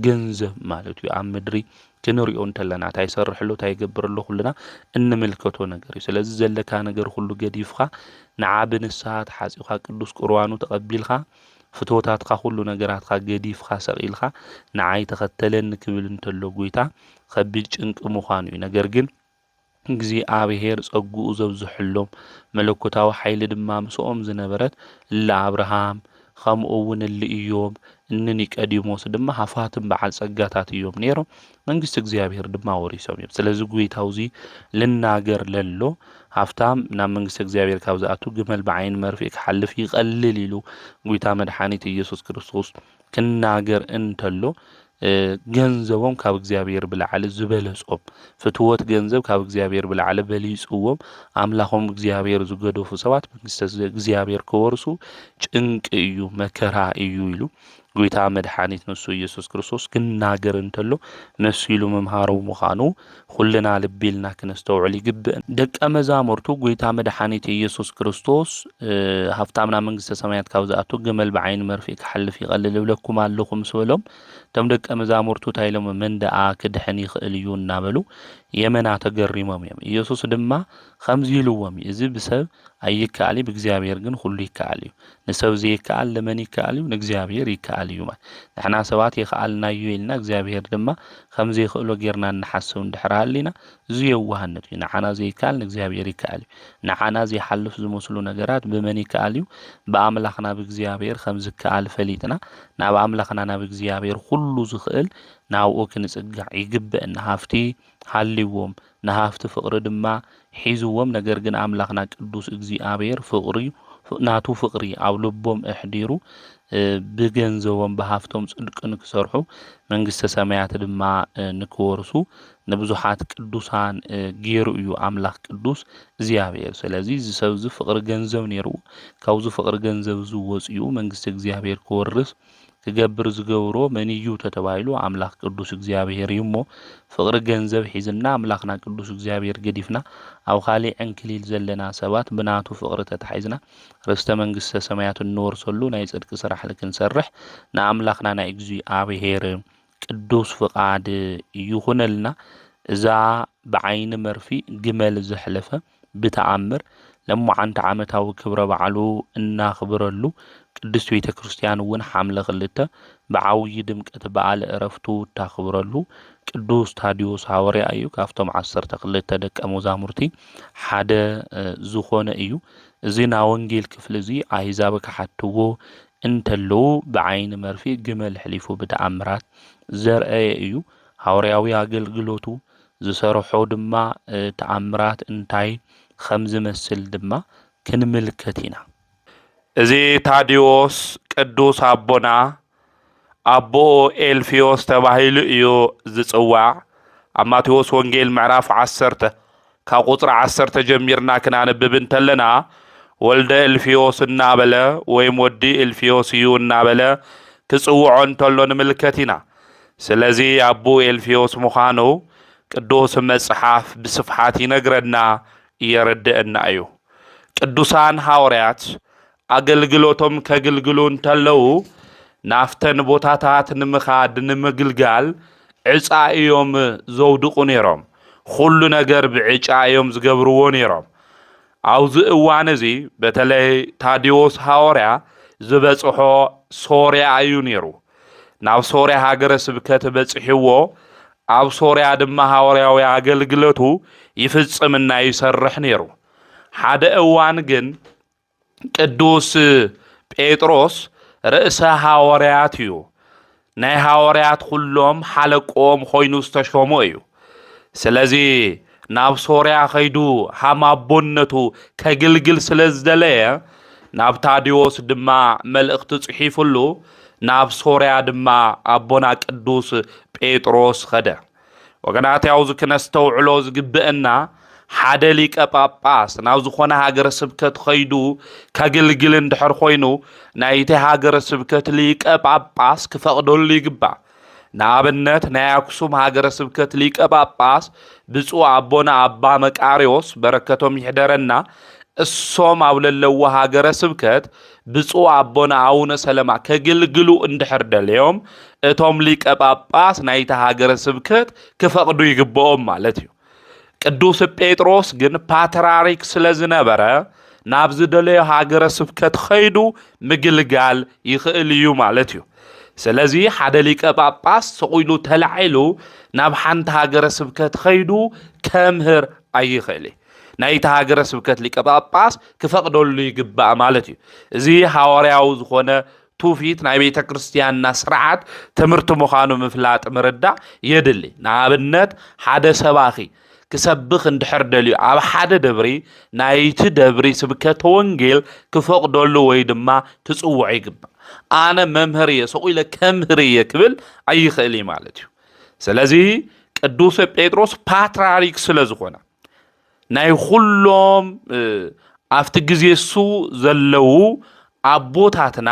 ገንዘብ ማለት እዩ ኣብ ምድሪ ክንሪኦ እንተለና ታይ ሰርሕሎ ታይ ገብርሎ ኩልና እንምልከቶ ነገር እዩ ስለዚ ዘለካ ነገር ሁሉ ገዲፍኻ ንዓብ ንስሓት ሓጺኻ ቅዱስ ቁርባኑ ተቀቢልኻ ፍትወታትካ ሁሉ ነገራትካ ገዲፍኻ ሰቂልኻ ንዓይ ተኸተለን ክብል እንተሎ ጉይታ ከቢድ ጭንቅ ምዃኑ እዩ ነገር ግን እግዚአብሔር ጸጉኡ ዘብዝሕሎም መለኮታዊ ኃይል ድማ ምስኦም ዝነበረት ለአብርሃም ከምኡ እውን ለኢዮብ ንኒቆዲሞስ ድማ ሃፋትን በዓል ጸጋታት እዮም ነይሮም መንግስት እግዚአብሔር ድማ ወሪሶም እዮም ስለዚ ጉይታውዚ ልናገር ለሎ ሃፍታም ናብ መንግስት እግዚአብሔር ካብ ዝኣቱ ግመል በዓይን መርፊ ክሓልፍ ይቀልል ኢሉ ጉይታ መድኃኒት ኢየሱስ ክርስቶስ ክናገር እንተሎ ገንዘቦም ካብ እግዚአብሔር ብላዕሊ ዝበለጾም ፍትወት ገንዘብ ካብ እግዚአብሔር ብላዕሊ በሊጽዎም አምላኾም እግዚአብሔር ዝገደፉ ሰባት መንግስተ እግዚአብሔር ከወርሱ ጭንቅ እዩ መከራ እዩ ኢሉ ጉይታ መድኃኒት ንሱ ኢየሱስ ክርስቶስ ክናገር እንተሎ መሲሉ መምሃሩ ምዃኑ ሁልና ልቢልና ክነስተውዕል ይግብእ ደቀ መዛሙርቱ ጉይታ መድኃኒት ኢየሱስ ክርስቶስ ሃፍታምና መንግስተ ሰማያት ካብ ዝኣቱ ግመል በዓይን መርፊ ክሓልፍ ይቀልል ይብለኩም ኣለኹም ስበሎም ተም ደቀ መዛሙርቱ ታይሎም መንደኣ ክድሕን ይኽእል እዩ እናበሉ የመና ተገሪሞም እዮም ኢየሱስ ድማ ከምዚ ኢልዎም እዚ ብሰብ ኣይከኣል ብእግዚአብሔር ግን ሁሉ ይከኣል እዩ ንሰብ ዘይከኣል ለመን ይከኣል እዩ ንእግዚአብሔር ይከኣል እዩ ማለት ንሕና ሰባት ይከኣልናዩ ኢልና እግዚአብሔር ድማ ከምዚ ይኽእሎ ጌርና እንሓስብ እንድሕራልና እዚ የዋህነት እዩ ንዓና ዘይከኣል ንእግዚአብሔር ይከኣል እዩ ንዓና ዘይሓልፍ ዝመስሉ ነገራት ብመን ይከኣል እዩ በአምላኽና ብእግዚአብሔር ከምዚ ከኣል ፈሊጥና ናብ አምላኽና ናብ እግዚአብሔር ሁሉ ዝኽእል ናብኡ ክንጽጋዕ ይግበአና ሃፍቲ ሃሊዎም ንሃፍቲ ፍቅሪ ድማ ሒዝዎም ነገር ግን አምላኽና ቅዱስ እግዚአብሔር ፍቅሪ ናቱ ፍቅሪ ኣብ ልቦም እሕዲሩ ብገንዘቦም በሃፍቶም ጽድቅን ክሰርሑ መንግስተ ሰማያት ድማ ንክወርሱ ንብዙሓት ቅዱሳን ገይሩ እዩ አምላኽ ቅዱስ እግዚአብሔር ስለዚ ዝሰብ ፍቅሪ ገንዘብ ነይሩ ካብዚ ፍቅሪ ገንዘብ ዝወጽዩ መንግስተ እግዚአብሔር ክወርስ ክገብር ዝገብሮ መንዩ ተተባይሉ አምላኽ ቅዱስ እግዚአብሔር ይሞ ፍቅሪ ገንዘብ ሒዝና አምላኽና ቅዱስ እግዚአብሔር ገዲፍና ኣብ ካሊእ ዕንክሊል ዘለና ሰባት ብናቱ ፍቅሪ ተታሒዝና ርስተ መንግስተ ሰማያት እንወርሰሉ ናይ ጽድቂ ስራሕ ልክንሰርሕ ንአምላኽና ናይ እግዚአብሔር ቅዱስ ፍቃድ ይኹነልና እዛ በዓይኒ መርፊ ግመል ዘሕለፈ ብተአምር ለሙዓንተ ዓመታዊ ክብረ በዓሉ እናኽብረሉ ቅድስት ቤተ ክርስቲያን እውን ሓምለ 2 ብዓውይ ድምቀት በዓል ዕረፍቱ ታኽብረሉ ቅዱስ ታዲዮስ ሐዋርያ እዩ ካብቶም 12 ደቀ መዛሙርቲ ሓደ ዝኾነ እዩ እዚ ና ወንጌል ክፍል እዚ ኣሕዛብ ከሓትዎ እንተለው በዓይኒ መርፊ ግመል ሕሊፉ ብተአምራት ዘርአየ እዩ ሐዋርያዊ አገልግሎቱ ዝሰርሖ ድማ ተአምራት እንታይ ከምዝ መስል ድማ ክንምልከት ኢና እዚ ታዲዮስ ቅዱስ አቦና አቦ ኤልፊዮስ ተባሂሉ እዩ ዝጽዋዕ ኣብ ማቴዎስ ወንጌል ምዕራፍ 10 ካብ ቁጥሪ 10 ጀሚርና ክናነብብ እንተለና ወልደ ኤልፊዮስ እናበለ ወይም ወዲ ኤልፊዮስ እዩ እናበለ ክጽውዖ እንተሎ ንምልከት ኢና ስለዚ አቦ ኤልፊዮስ ምዃኑ ቅዱስ መጽሓፍ ብስፍሓት ይነግረና ይረድአና እዩ ቅዱሳን ሐዋርያት አገልግሎቶም ከገልግሉ እንተለው ናፍተን ቦታታት ንምኻድ ንምግልጋል ዕጻ እዮም ዘውድቁ ነይሮም ኩሉ ነገር ብዕጫ እዮም ዝገብርዎ ነይሮም ኣብዚ እዋን እዚ በተለይ ታዲዮስ ሐዋርያ ዝበጽሖ ሶርያ እዩ ነይሩ ናብ ሶርያ ሃገረ ስብከት በጽሕዎ ኣብ ሶርያ ድማ ሐዋርያዊ አገልግሎቱ ይፍጽምና ይሰርሕ ነይሩ ሓደ እዋን ግን ቅዱስ ጴጥሮስ ርእሰ ሐዋርያት እዩ ናይ ሐዋርያት ሁሎም ሓለቆም ኮይኑ ዝተሾሙ እዩ ስለዚ ናብ ሶርያ ኸይዱ ሃማቦነቱ ከግልግል ስለዝደለየ ናብ ታዲዮስ ድማ መልእኽቲ ጽሒፉሉ ናብ ሶርያ ድማ አቦና ቅዱስ ጴጥሮስ ኸደ ወገናት ያውዝ ክነስተውዕሎ ዝግብአና ሓደ ሊቀ ጳጳስ ናብ ዝኾነ ሃገረ ስብከት ኸይዱ ከግልግል እንድሕር ኮይኑ ናይቲ ሃገረ ስብከት ሊቀ ጳጳስ ክፈቕደሉ ይግባእ ንኣብነት ናይ አክሱም ሃገረ ስብከት ሊቀ ጳጳስ ብፁዕ አቦና አባ መቃርዮስ በረከቶም ይሕደረና እሶም አብለለዎ ሃገረ ስብከት ብፁዕ አቦና አቡነ ሰለማ ከግልግሉ እንድሕር ደልዮም እቶም ሊቀ ጳጳስ ናይቲ ሃገረ ስብከት ክፈቕዱ ይግብኦም ማለት እዩ ቅዱስ ጴጥሮስ ግን ፓትርያርክ ስለዝነበረ ናብ ዝደለዮ ሃገረ ስብከት ኸይዱ ምግልጋል ይኽእል እዩ ማለት እዩ ስለዚ ሓደ ሊቀ ጳጳስ ሰቂሉ ተላዒሉ ናብ ሓንቲ ሃገረ ስብከት ኸይዱ ከምህር ኣይኽእል ናይቲ ሃገረ ስብከት ሊቀ ጳጳስ ክፈቕደሉ ይግባእ ማለት እዩ እዚ ሐዋርያዊ ዝኾነ ትውፊት ናይ ቤተ ክርስቲያንና ስርዓት ትምህርቲ ምዃኑ ምፍላጥ ምርዳእ የድሊ ንኣብነት ሓደ ሰባኺ ክሰብኽ እንድሕር ደልዩ ኣብ ሓደ ደብሪ ናይቲ ደብሪ ስብከተ ወንጌል ክፈቕደሉ ወይ ድማ ክጽውዕ ይግባእ ኣነ መምህር እየ ሰቂለ ከምህር እየ ክብል ኣይኽእል ማለት እዩ ስለዚ ቅዱስ ጴጥሮስ ፓትርያርክ ስለዝኾነ ናይ ኩሎም ኣብቲ ግዜ እሱ ዘለው ኣቦታትና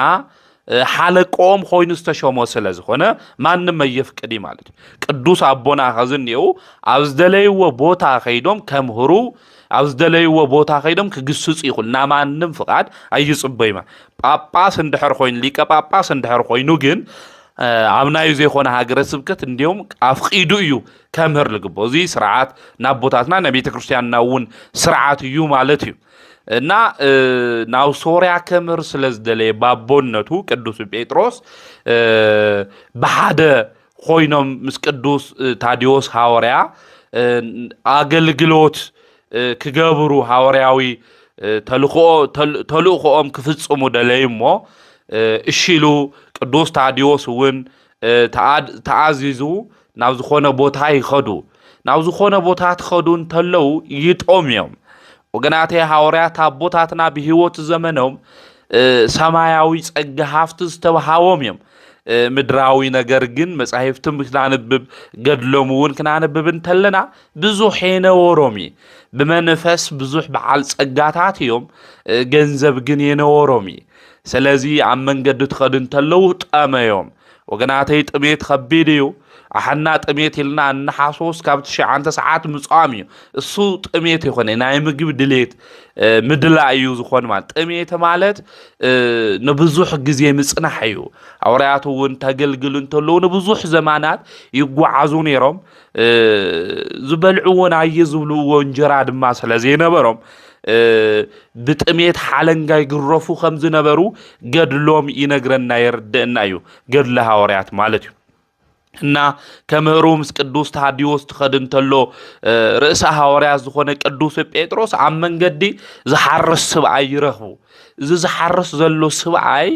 ሓለቆም ኮይኑ ዝተሾሞ ስለዝኾነ ማንም የፍቅድ ማለት እዩ ቅዱስ አቦና ኸዝኒው ኣብ ዝደለይዎ ቦታ ኸይዶም ከምህሩ ኣብ ዝደለይዎ ቦታ ኸይዶም ክግስጹ ይኹል ናማንም ፍቃድ ኣይጽበይ ማለት ጳጳስ እንድሕር ኮይኑ ሊቀ ጳጳስ እንድሕር ኮይኑ ግን ኣብ ናይ ዘይኾነ ሃገረ ስብከት እንዲዮም ኣፍቂዱ እዩ ከምህር ልግቦ እዚ ስርዓት ናብ ቦታትና ናብ ቤተ ክርስቲያንና እውን ስርዓት እዩ ማለት እዩ እና ናው ሶርያ ከምህር ስለዝደለየ ባቦነቱ ቅዱስ ጴጥሮስ በሓደ ኮይኖም ምስ ቅዱስ ታዲዮስ ሐዋርያ አገልግሎት ክገብሩ ሐዋርያዊ ተልእኾኦም ክፍጽሙ ደለይሞ እሺሉ ቅዱስ ታዲዮስ እውን ተዓዚዙ ናብ ዝኾነ ቦታ ይኸዱ ናብ ዝኾነ ቦታ ትኸዱ እንተለው ይጦምዮም ወገናቴ ሐዋርያት አቦታትና በህይወት ዘመኖም ሰማያዊ ጸጋ ሃፍት ዝተባሃዎም እዮም ምድራዊ ነገር ግን መጻሕፍትም ክናንብብ ገድሎሙን ክናንብብ እንተለና ብዙሕ የነወሮም ብመንፈስ ብዙሕ በዓል ጸጋታት እዮም ገንዘብ ግን የነወሮም ስለዚ ኣብ መንገዲ ትኸዱ እንተለው ጠመዮም ወገናተይ ጥሜት ከቢድ እዩ ኣሐና ጥሜት ኢልና እንሓሶስ ካብ 9 ሰዓት ምጻም እዩ እሱ ጥሜት ይኾነ ናይ ምግብ ድሌት ምድላ እዩ ዝኾን ማለት ጥሜት ማለት ንብዙሕ ግዜ ምጽናሕ እዩ ሐዋርያት እውን ተገልግሉ እንተለው ንብዙሕ ዘማናት ይጓዓዙ ነይሮም ዝበልዕዎ ናይ ዝብልዎ እንጀራ ድማ ስለዘይነበሮም ብጥሜት ሓለንጋ ይግረፉ ከም ዝነበሩ ገድሎም ይነግረና ይርድእና እዩ ገድለ ሐዋርያት ማለት እዩ እና ከምህሩ ምስ ቅዱስ ታዲዮስ ትኸድ እንተሎ ርእሰ ሐዋርያት ዝኾነ ቅዱስ ጴጥሮስ ኣብ መንገዲ ዝሓርስ ሰብኣይ ይረኽቡ እዚ ዝሓርስ ዘሎ ሰብኣይ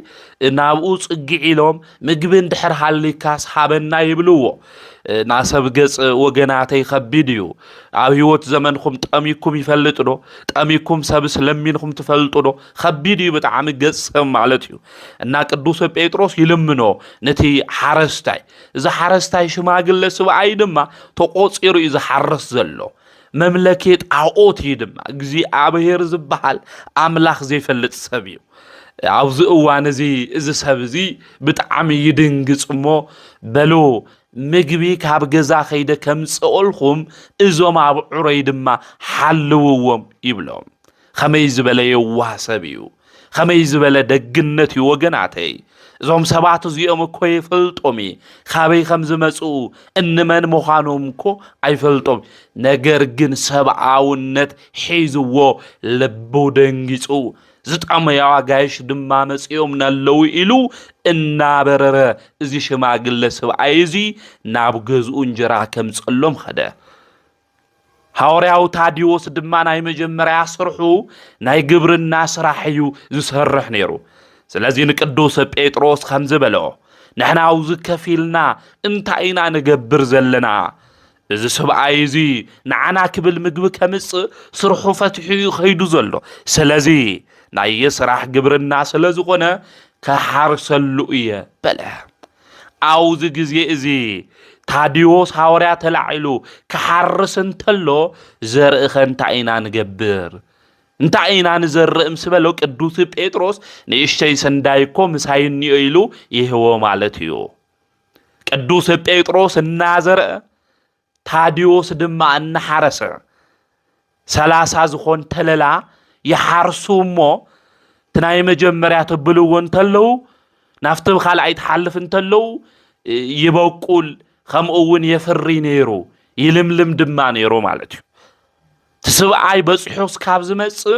ናብኡ ጽግዕ ኢሎም ምግቢ እንድሕር ሃሊካስ ሃበና ይብልዎ ናሰብ ገጽ ወገናተይ ከቢድ እዩ ኣብ ህይወት ዘመንኩም ጠሚኩም ይፈልጥ ዶ ጠሚኩም ሰብ ስለሚንኩም ትፈልጡ ዶ ከቢድ እዩ ብጣዕሚ ገጽ ማለት እዩ እና ቅዱስ ጴጥሮስ ይልምኖ ነቲ ሓረስታይ እዚ ሓረስታይ ሽማግለ ሰብኣይ ድማ ተቆጺሩ እዩ ዝሓርስ ዘሎ መምለኬ ጣዖት እዩ ድማ እግዚአብሔር ዝበሃል ኣምላኽ ዘይፈልጥ ሰብ እዩ ኣብዚ እዋን እዚ ሰብ እዚ ብጣዕሚ ይድንግጽ እሞ በሎ ምግቢ ካብ ገዛ ኸይደ ከምጽኦልኩም እዞም ኣብዑረይ ድማ ሓልውዎም ይብሎም ከመይ ዝበለ የዋህ ሰብ እዩ ከመይ ዝበለ ደግነት እዩ ወገናተይ زوم سبعة زيوم كوي فلتومي خابي خمز مسؤ إنمن مخانوم كو أي فلتوم نجرجن سبعة ونت حيزو لبو دنجسو زت أما يا جايش دمامس يوم نلو إلو النابرر زي شماغل سبعة يزي نابجز أنجرا كم صلهم خده هاورياو تاديوس دما ناي مجمريا سرحو ناي جبرنا سراحيو زسرح نيرو سلازي نقدوس بيتروس خمز بلو نحنا عاوز كفيلنا انت اينا نجبر زلنا إذا سبعة يزي نعنا كبل مجب كمس سرحو فتحي خيدو زلو سلازي ناي سراح جبرنا سلازي قنا كحارس اللؤية بلا عاوز جزي ازي تاديوس هاوريا تلعيلو كحرس انتلو زرق خنت عينا نجبر انت عينا نزرق مسبلو قدوس بيتروس نيشتي سندايكو مساين يقيلو يهو مالتيو قدوس بيتروس النازرق تاديوس دما انحرس سلاسا زخون تللا يحرسو مو تناي مجمريا تبلو انتلو نافتب خالعي تحلف انتلو يبوكول خم أون يفري نيرو يلملم دما نيرو مالتيو تسبعاي بصحوس كابز مص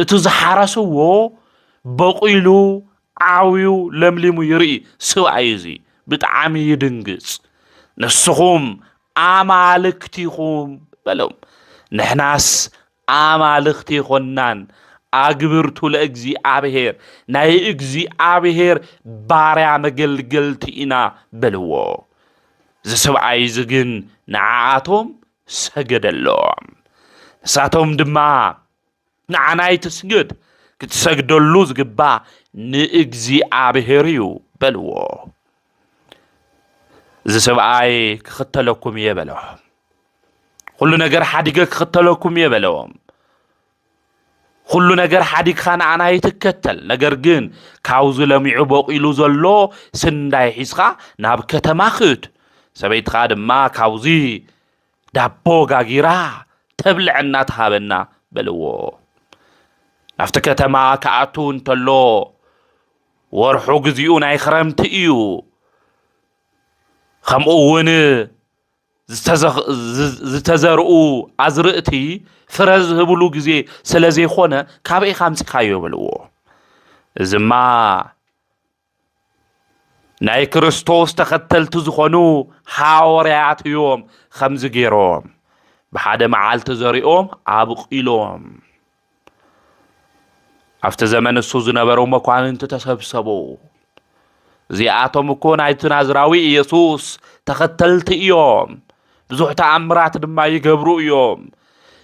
اتزحرسو بقيلو عاويو لملمو يري سبعاي زي بطعامي يدنقص نسخوم آمالكتيخوم بلوم نحناس آمالكتي خنان أجبرتو لأجزي أبهير ناي أجزي أبهير بارع مجلجلتينا بلوو زسبعاي زجن نعاتهم سجد اللوم ساتهم دما نعناي تسجد كتسجد اللوز جبا نأجزي أبهيريو بلوو زسبعاي كختلكم يبلو كل نجر حديقك كختلكم يبلوم كل نجر حديق خان أنا يتكتل نجر جن كاوز لم يعبق إلو زلو سنداي حسخا نابكة ماخد سبيت خادم ما كاوزي دابو غاغيرا تبلع النات هابنا بلو نفتكة ما كاتون تلو ورحو غزيون اي خرمت ايو خمقون زتزرقو عزرقتي فرز هبلو غزي سلازي خونه كابي خامس كايو بلو زما ناي كريستوس تختلت زخونو حاوريات يوم خمز جيروم بحد معالت زريقوم عبقيلوم عفت زمن السوز نبرو مكوان انت تسبسبو زياتهم كون عيتنازراوي يسوس تختلت يوم بزوح تعمرات دما يقبرو يوم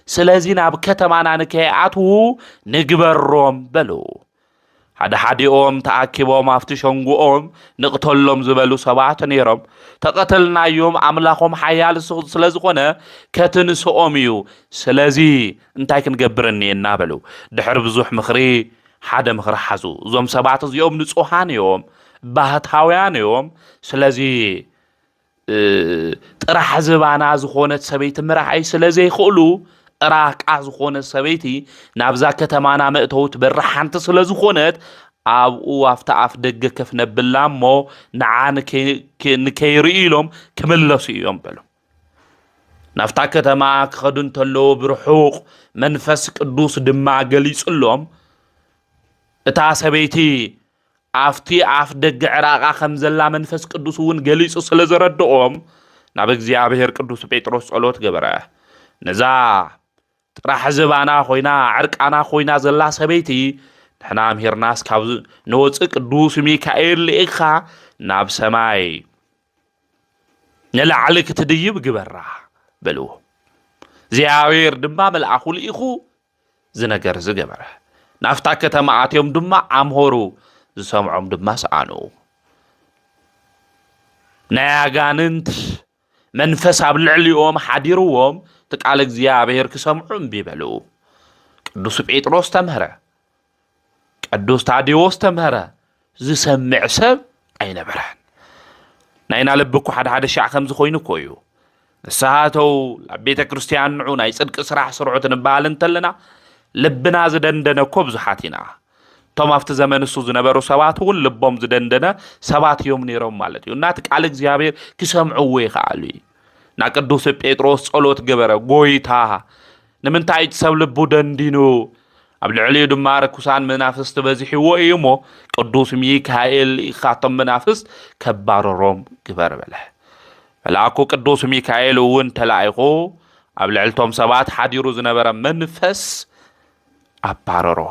سلازين عب كتمانا نكيعاتو نقبروم بلو هذا حديهم تأكيبهم افتشنقوهم نقتلهم زبلو سبعة نيرم تقتلنا يوم عملاهم حيال سلازقنا كتنسوهم يو سلازي انتاي كنقبرني النابلو دحر بزوح مخري حدا مخر حزو زوم سبعة يوم نسوحان يوم باهتاويان يوم سلازي طرح زبانا زخونت سبيت مرحي سلازي خلو راك أزخون سبيتي نابزا كتمانا مقتوت بالرحانت سلازخونت أو أفتعف دقة كف نبلام مو نعان نكيريلهم كملسيهم بلو نفتع كتماك خدون تلو برحوق منفسك الدوس دماء قليس اللهم اتا سبيتي أفتي عف دقة عراقا خمزلا منفسك الدوسون قليس سلازردهم نابك زيابهير قدوس بيتروس علوت قبره نزا راح زبانا خوينا عرقانا خوينا زلا سبيتي نحنا مهير ناس كاوز نوصق قدوس ميكائيل لإخا ناب سماي نلعلك تديب قبرا بلو زياوير دما ملعخو لإخو زنقر زقبره نافتا كتماعاتيوم دما عمهورو زسامعوم دما سعانو ناقاننت منفس بالعليوم حديروهم تقالك زيابهير كسمعون بيبلو قدوس بيتروس تمهره قدوس تاديوس تمهره زي سمع سب أين برهن ناينا لبكو حد شاع خمز خوينو كويو الساعاتو بيت كريستيان نعونا يصدق سراح سرعة نبال انتلنا لبنا زدندنا كوبز حاتنا توم أفت زمن السوز نبرو سبات ون لبهم زدندنا سبات يوم نيرهم مالتي وناتك على እግዚአብሔር كسمعوا يخالي نا ቅዱስ ጴጥሮስ ጸሎት ገበረ ጎይታ ንምንታይ ሰብ ልቡ ደንዲኑ ኣብ ልዕሊኡ ድማ ርኩሳን መናፍስት በዚሕዎ እዩሞ ቅዱስ ሚካኤል ኢኻቶም መናፍስት ከባረሮም ግበር በለ መልአኩ ቅዱስ ሚካኤል እውን ተላኢኹ ኣብ ልዕልቶም ሰባት ሓዲሩ ዝነበረ መንፈስ ኣባረሮ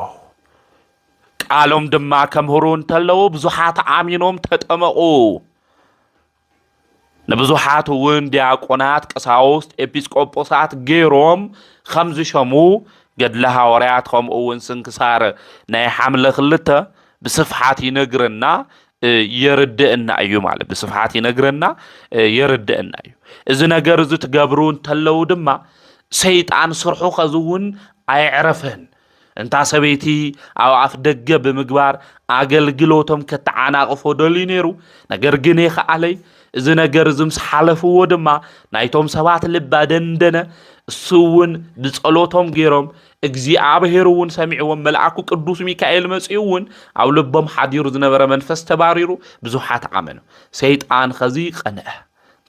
ቃሎም ድማ ከምሁሩን ተለው ብዙሓት አሚኖም ተጠመቁ نبزوحات وين دياقونات قساوست ኤጲስቆጶሳት ገይሮም خمز شمو قد لها ورياتهم وين سنكسار ناي حمل خلته بصفحات ينقرنا يردئنا أيو مالك بصفحات ينقرنا يردئنا أيو إذا نقرزو تقابرون تلو دما سيطان صرحو خزون أيعرفهن انت سبيتي او عفدق بمقبار اقل قلوتهم كتعاناقفو دولينيرو نقر قنيخ علي إذا نقر زمس حالفو ودما نايتهم سبات لبا دندنا السوون بسألوتهم غيرهم اجزي عبهيرون سمعون ملعكو قدوس ميكائيل مسيون او لبهم حديرو زنبرا منفس تباريرو بزوحات عمنو سيطان خزيق أنا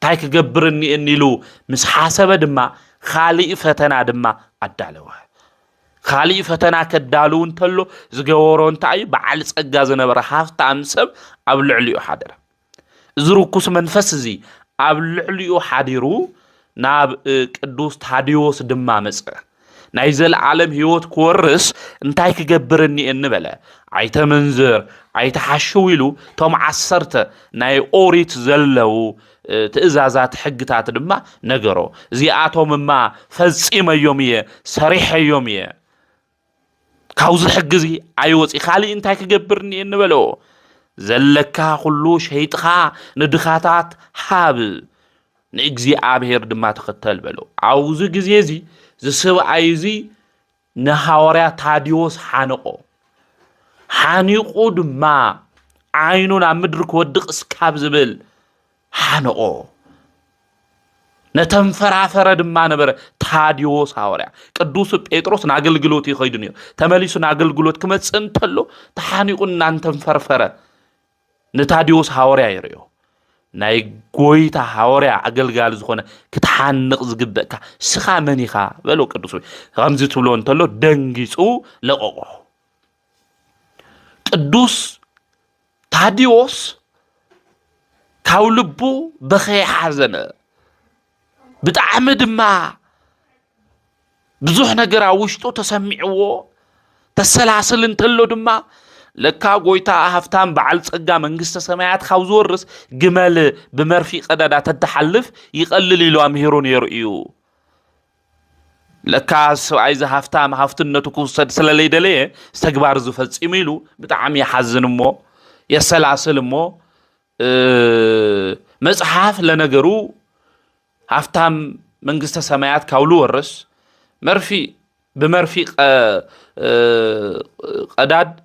تايك قبرني اني لو مس حاسبة دما خالي فتنا دما عدالوه خالي فتنا كدالون تلو زغورون تاي بعل صقا زنبر حافتا مسب ابلعليو حاضر زروكوس منفس زي ابلعليو حاضرو ناب قدوس تاديوس دما مص نايزل عالم هيوت كورس انتاي كغبرني انبله عيت منزر عيت حشويلو توم عسرته ناي اوريت زلو تئزازات حقታት ድማ ነገሮ እዚኣቶምማ ፈጽመ ዮምየ ሰሪሕ ዮምየ ካውዝ ሕግዚ ኣይወፂ खाሊ እንታይ ክገብርኒ እንበሎ ዘለካ ሁሉ ሸይጥኻ ንድኻታት ሃብ ንእግዚአብሔር ድማ ተኸተል በሎ አውዝ ግዜ እዚ ዝስብኣይ እዚ ንሐዋርያ ታዲዮስ ሓኒቆ ድማ ዓይኑን ኣብ ምድሪ ክወድቕ እስካብ ዝብል ሓነኦ ነተንፈራፈረ ድማ ነበር ታዲዮስ ሐዋርያ ቅዱስ ጴጥሮስ ናገልግሎት ይኸይድን እዩ ተመሊሱ ናገልግሎት ክመጽእ እንተሎ ተሓኒቁ እናንተንፈርፈረ ነታዲዮስ ሐዋርያ ይርዮ ናይ ጎይታ ሐዋርያ አገልጋል ዝኾነ ክትሓንቕ ዝግበእካ ስኻ መኒኻ በሎ ቅዱስ ከምዚ ትብሎ እንተሎ ደንጊጹ ለቆቆ ቅዱስ ታዲዮስ كاولبو بخي حزنه بطعم دما بزوح نغرا وشتو تسمعو تسلاسل انتلو دما لكا غويتا هفتان بعل صقا منغست سمايات خاوزورس جمال بمرفي قدادا تتحلف يقلل يلو امهيرون يرئيو لكا عايز هفتام هفتنتو كوسد سلاليدلي استغبار زو فصيميلو بطعم يحزنمو يسلاسلمو مصحف لنگرو هفتام منگست سمايات كاولو ورس مرفي بمرفي قداد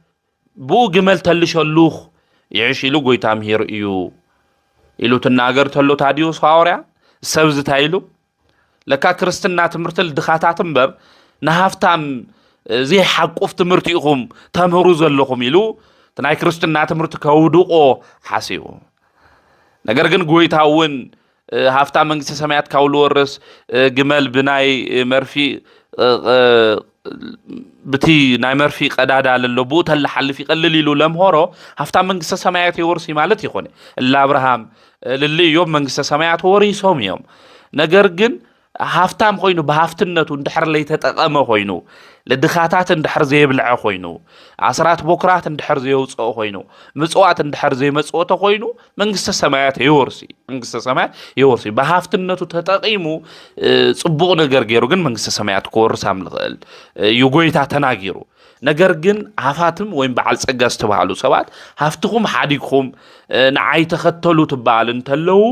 بو جمل تلشلوخ يعيشيلو غويتام هير يلو تناغر تلو تاديوس ሐዋርያ سبز تايلو لكا كريستنا تمرتل دخاتات امبر نهفتام زي حقوف تمرتيخم تمهرو زلخم يلو تناي كريستنا تمرت كودقو حاسيو ነገር ግን ጎይታውን ሃፍታ መንግስተ ሰማያት ካውሎ ወርስ ግመል ብናይ መርፊ ብቲ ናይ መርፊ ቀዳዳ ለለቦ ተልሐልፍ ይቀልል ይሉ ለምሆሮ ሃፍታ መንግስተ ሰማያት ይወርሲ ማለት ይሆነ ለአብርሃም ለልዮም መንግስተ ሰማያት ወሪሶም ዮም ነገር ግን ሃፍታም ኮይኑ በሃፍትነቱ እንድሕር ላይ ተጠቀመ ኮይኑ ለድኻታት እንድሕር ዘይብልዕ ኮይኑ አስራት ቦክራት እንድሕር ዘይውጽኦ ኮይኑ ምጽዋት እንድሕር ዘይመጽኦተ ኮይኑ መንግስተ ሰማያት ይወርሲ መንግስተ ሰማያት ይወርሲ በሃፍትነቱ ተጠቂሙ ጽቡቕ ነገር ገይሩ ግን መንግስተ ሰማያት ኮርሳም ልኽእል ይጎይታ ተናጊሩ ነገር ግን አፋትም ወይም በዓል ጸጋ ዝተባሃሉ ሰባት ሃፍትኩም ሓዲኩም ንዓይ ተኸተሉ ትባል እንተለው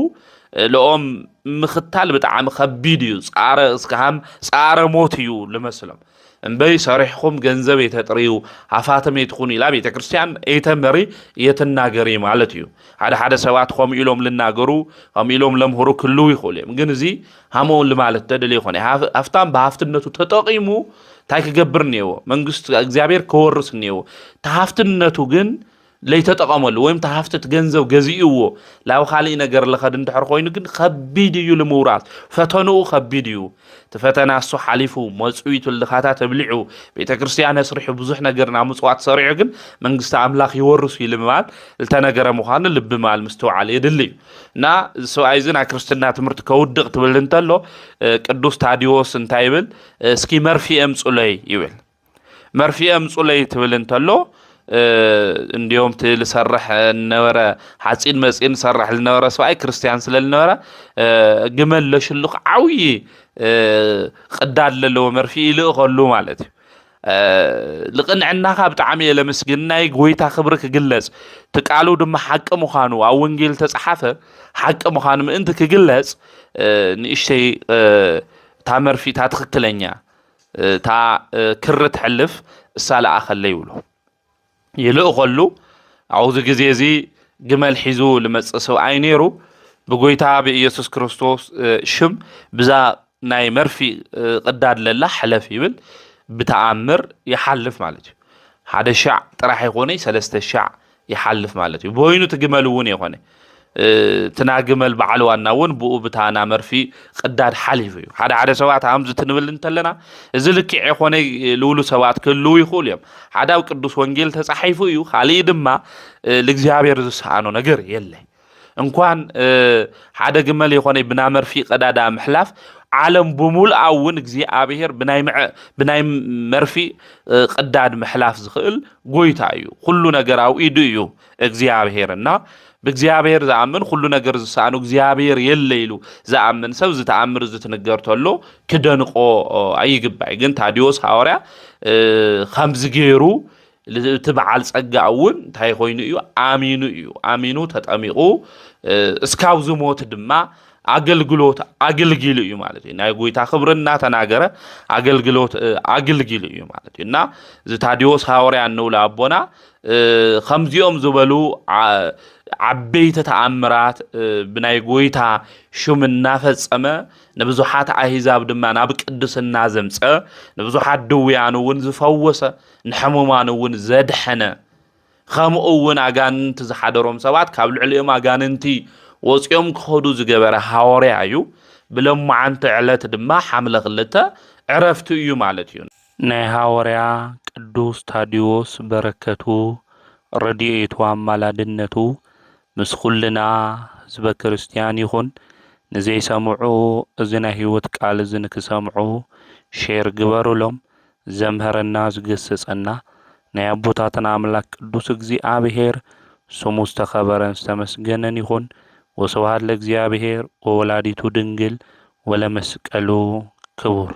لኦም مختال بتاع خبيديو صار اسكهم صار موتيو لمسلم انبي صريحكم ገንዘብ የተጥሪው አፋተም ይትኹን ኢላ ቤተ ክርስቲያን ኤተመሪ የተናገሪ ማለትዩ ሓደ ሰባት ቆም ኢሎም ልናገሩ ቆም ኢሎም ለምሆሩ ክሉ ይኹልም ግን እዚ ሃሞን ለማለት ተደለ ይኾነ አፍታም በአፍትነቱ ተጠቂሙ تايك جبرنيو منجست እግዚአብሔር كورسنيو تهافتنتو ግን ለይተጠቀመሉ ወይም ተሃፍተት ገንዘብ ገዚእዎ ላው ኻሊ ነገር ለኸድ እንድሕር ኮይኑ ግን ከቢድ እዩ ለመውራት ፈተነኡ ከቢድ እዩ ተፈተና እሱ ሓሊፉ መጽዊቱ ለኻታ ተብሊዑ ቤተክርስቲያን ስርሑ ብዙሕ ነገር ና ምጽዋት ሰሪዑ ግን መንግስት አምላኽ ይወርሱ ይልማል ለተነገረ ምዃኑ ልብ ማል ምስተውዓል ይድል እና ሰውይዝና ክርስትና ትምህርት ከውድቅ ትብል እንተሎ ቅዱስ ታዲዮስ እንታይ ይብል እስኪ መርፊ እምጹለይ ይብል መርፊ እምጹለይ ትብል እንተሎ እንዲዮም ትል ሰረሕ ነበረ ሓጺን መጺን ሰረሕ ለነበረ ሰውይ ክርስቲያን ስለልነበረ ግመል ለሽልኽ ዓውይ ቅዳድ ለለው መርፊ ይልእኸሉ ማለት እዩ ልቅንዕናኻ ብጣዕሚ ለምስግናይ ጎይታ ክብሪ ክግለጽ ትቃሉ ድማ ሓቂ ምዃኑ ኣብ ወንጌል ተጻሓፈ ሓቂ ምዃኑ ምእንቲ ክግለጽ ንእሽተይ ታ መርፊታ ትክክለኛ ታ ክርት ሕልፍ እሳለኣኸለ ይብሉ ይልእኸሉ ኣብዚ ግዜ እዚ ግመል ሒዙ ልመጽእ ሰብኣይ ነይሩ ብጎይታ ብኢየሱስ ክርስቶስ ሽም ብዛ ናይ መርፊ ቅዳድ ለላ ሕለፍ ይብል بتأمر يحلف مالتي هذا الشع طرح يكوني 3 شع يحلف مالتي بوينو تجملون يكوني تناجمل بعلوانا ون بو بتاعنا مرفي قداد حليفه هذا سوات همز تنبل انتلنا زلك يكوني لولو سوات كلو يقول يوم هذا قدوس وانجيل تصحيفه يو خالي دما لእግዚአብሔር ዝሰአኖ ነገር የለ እንኳን هذا جمل يكوني بنا مرفي قدادا محلاف عالم بمول أون እግዚአብሔር بناي مرفي قداد محلاف زخل قويتايو كله ነገር አው ኢድዩ እግዚአብሔርና በእግዚአብሔር ዘአምን ሁሉ ነገር ዝሰአኑ እግዚአብሔር የለይሉ ዘአምን ሰብ ዝተአምር ዝተነገርተሎ ክደንቆ አይግባይ ግን ታዲዮስ ሐዋርያ ከምዝ ገይሩ ትበዓል ጸጋውን እንታይ ኮይኑ እዩ አሚኑ እዩ አሚኑ ተጠሚቁ እስካው ዝሞት ድማ አገልግሎት አገልግል እዩ ማለት ነው ናይ ጎይታ ክብርና ተናገረ አገልግሎት አገልግል እዩ ማለት ነው እና ዝታዲዮስ ሐዋርያ ነው ለአቦና ከምዚኦም ዝበሉ ዓበይተ ተአምራት ብናይ ጎይታ ሹምና ፈጸመ ንብዙሓት አህዛብ ድማ ናብ ቅድስና ዘምጸ ንብዙሓት ድውያን ውን ዝፈወሰ ንሕሙማን ውን ዘድሐነ ከምኡውን አጋንንት ዝሓደሮም ሰባት ካብ ልዕሊኦም አጋንንቲ ወጽዮም ከሆዱ ዝገበረ ሐዋርያ እዩ ብለማዓንቲ ዕለት ድማ ሓምለ ክልተ ዕረፍቱ እዩ ማለት እዩ ናይ ሐዋርያ ቅዱስ ታዲዮስ በረከቱ ረድኤቱ አማላድነቱ ምስ ኩልና ህዝበ ክርስቲያን ይኹን ንዘይሰምዑ እዝና ህይወት ቃል እዝን ክሰምዑ ሼር ግበሩሎም ዘምሃረና ዝገሰጸና ናይ አቦታትና አምላክ ቅዱስ እግዚአብሔር ስሙ ዝተኸበረን ዝተመስገነን ይኹን وسبحان لእግዚአብሔር ወወላዲቱ ድንግል ወለመስቀሉ ክቡር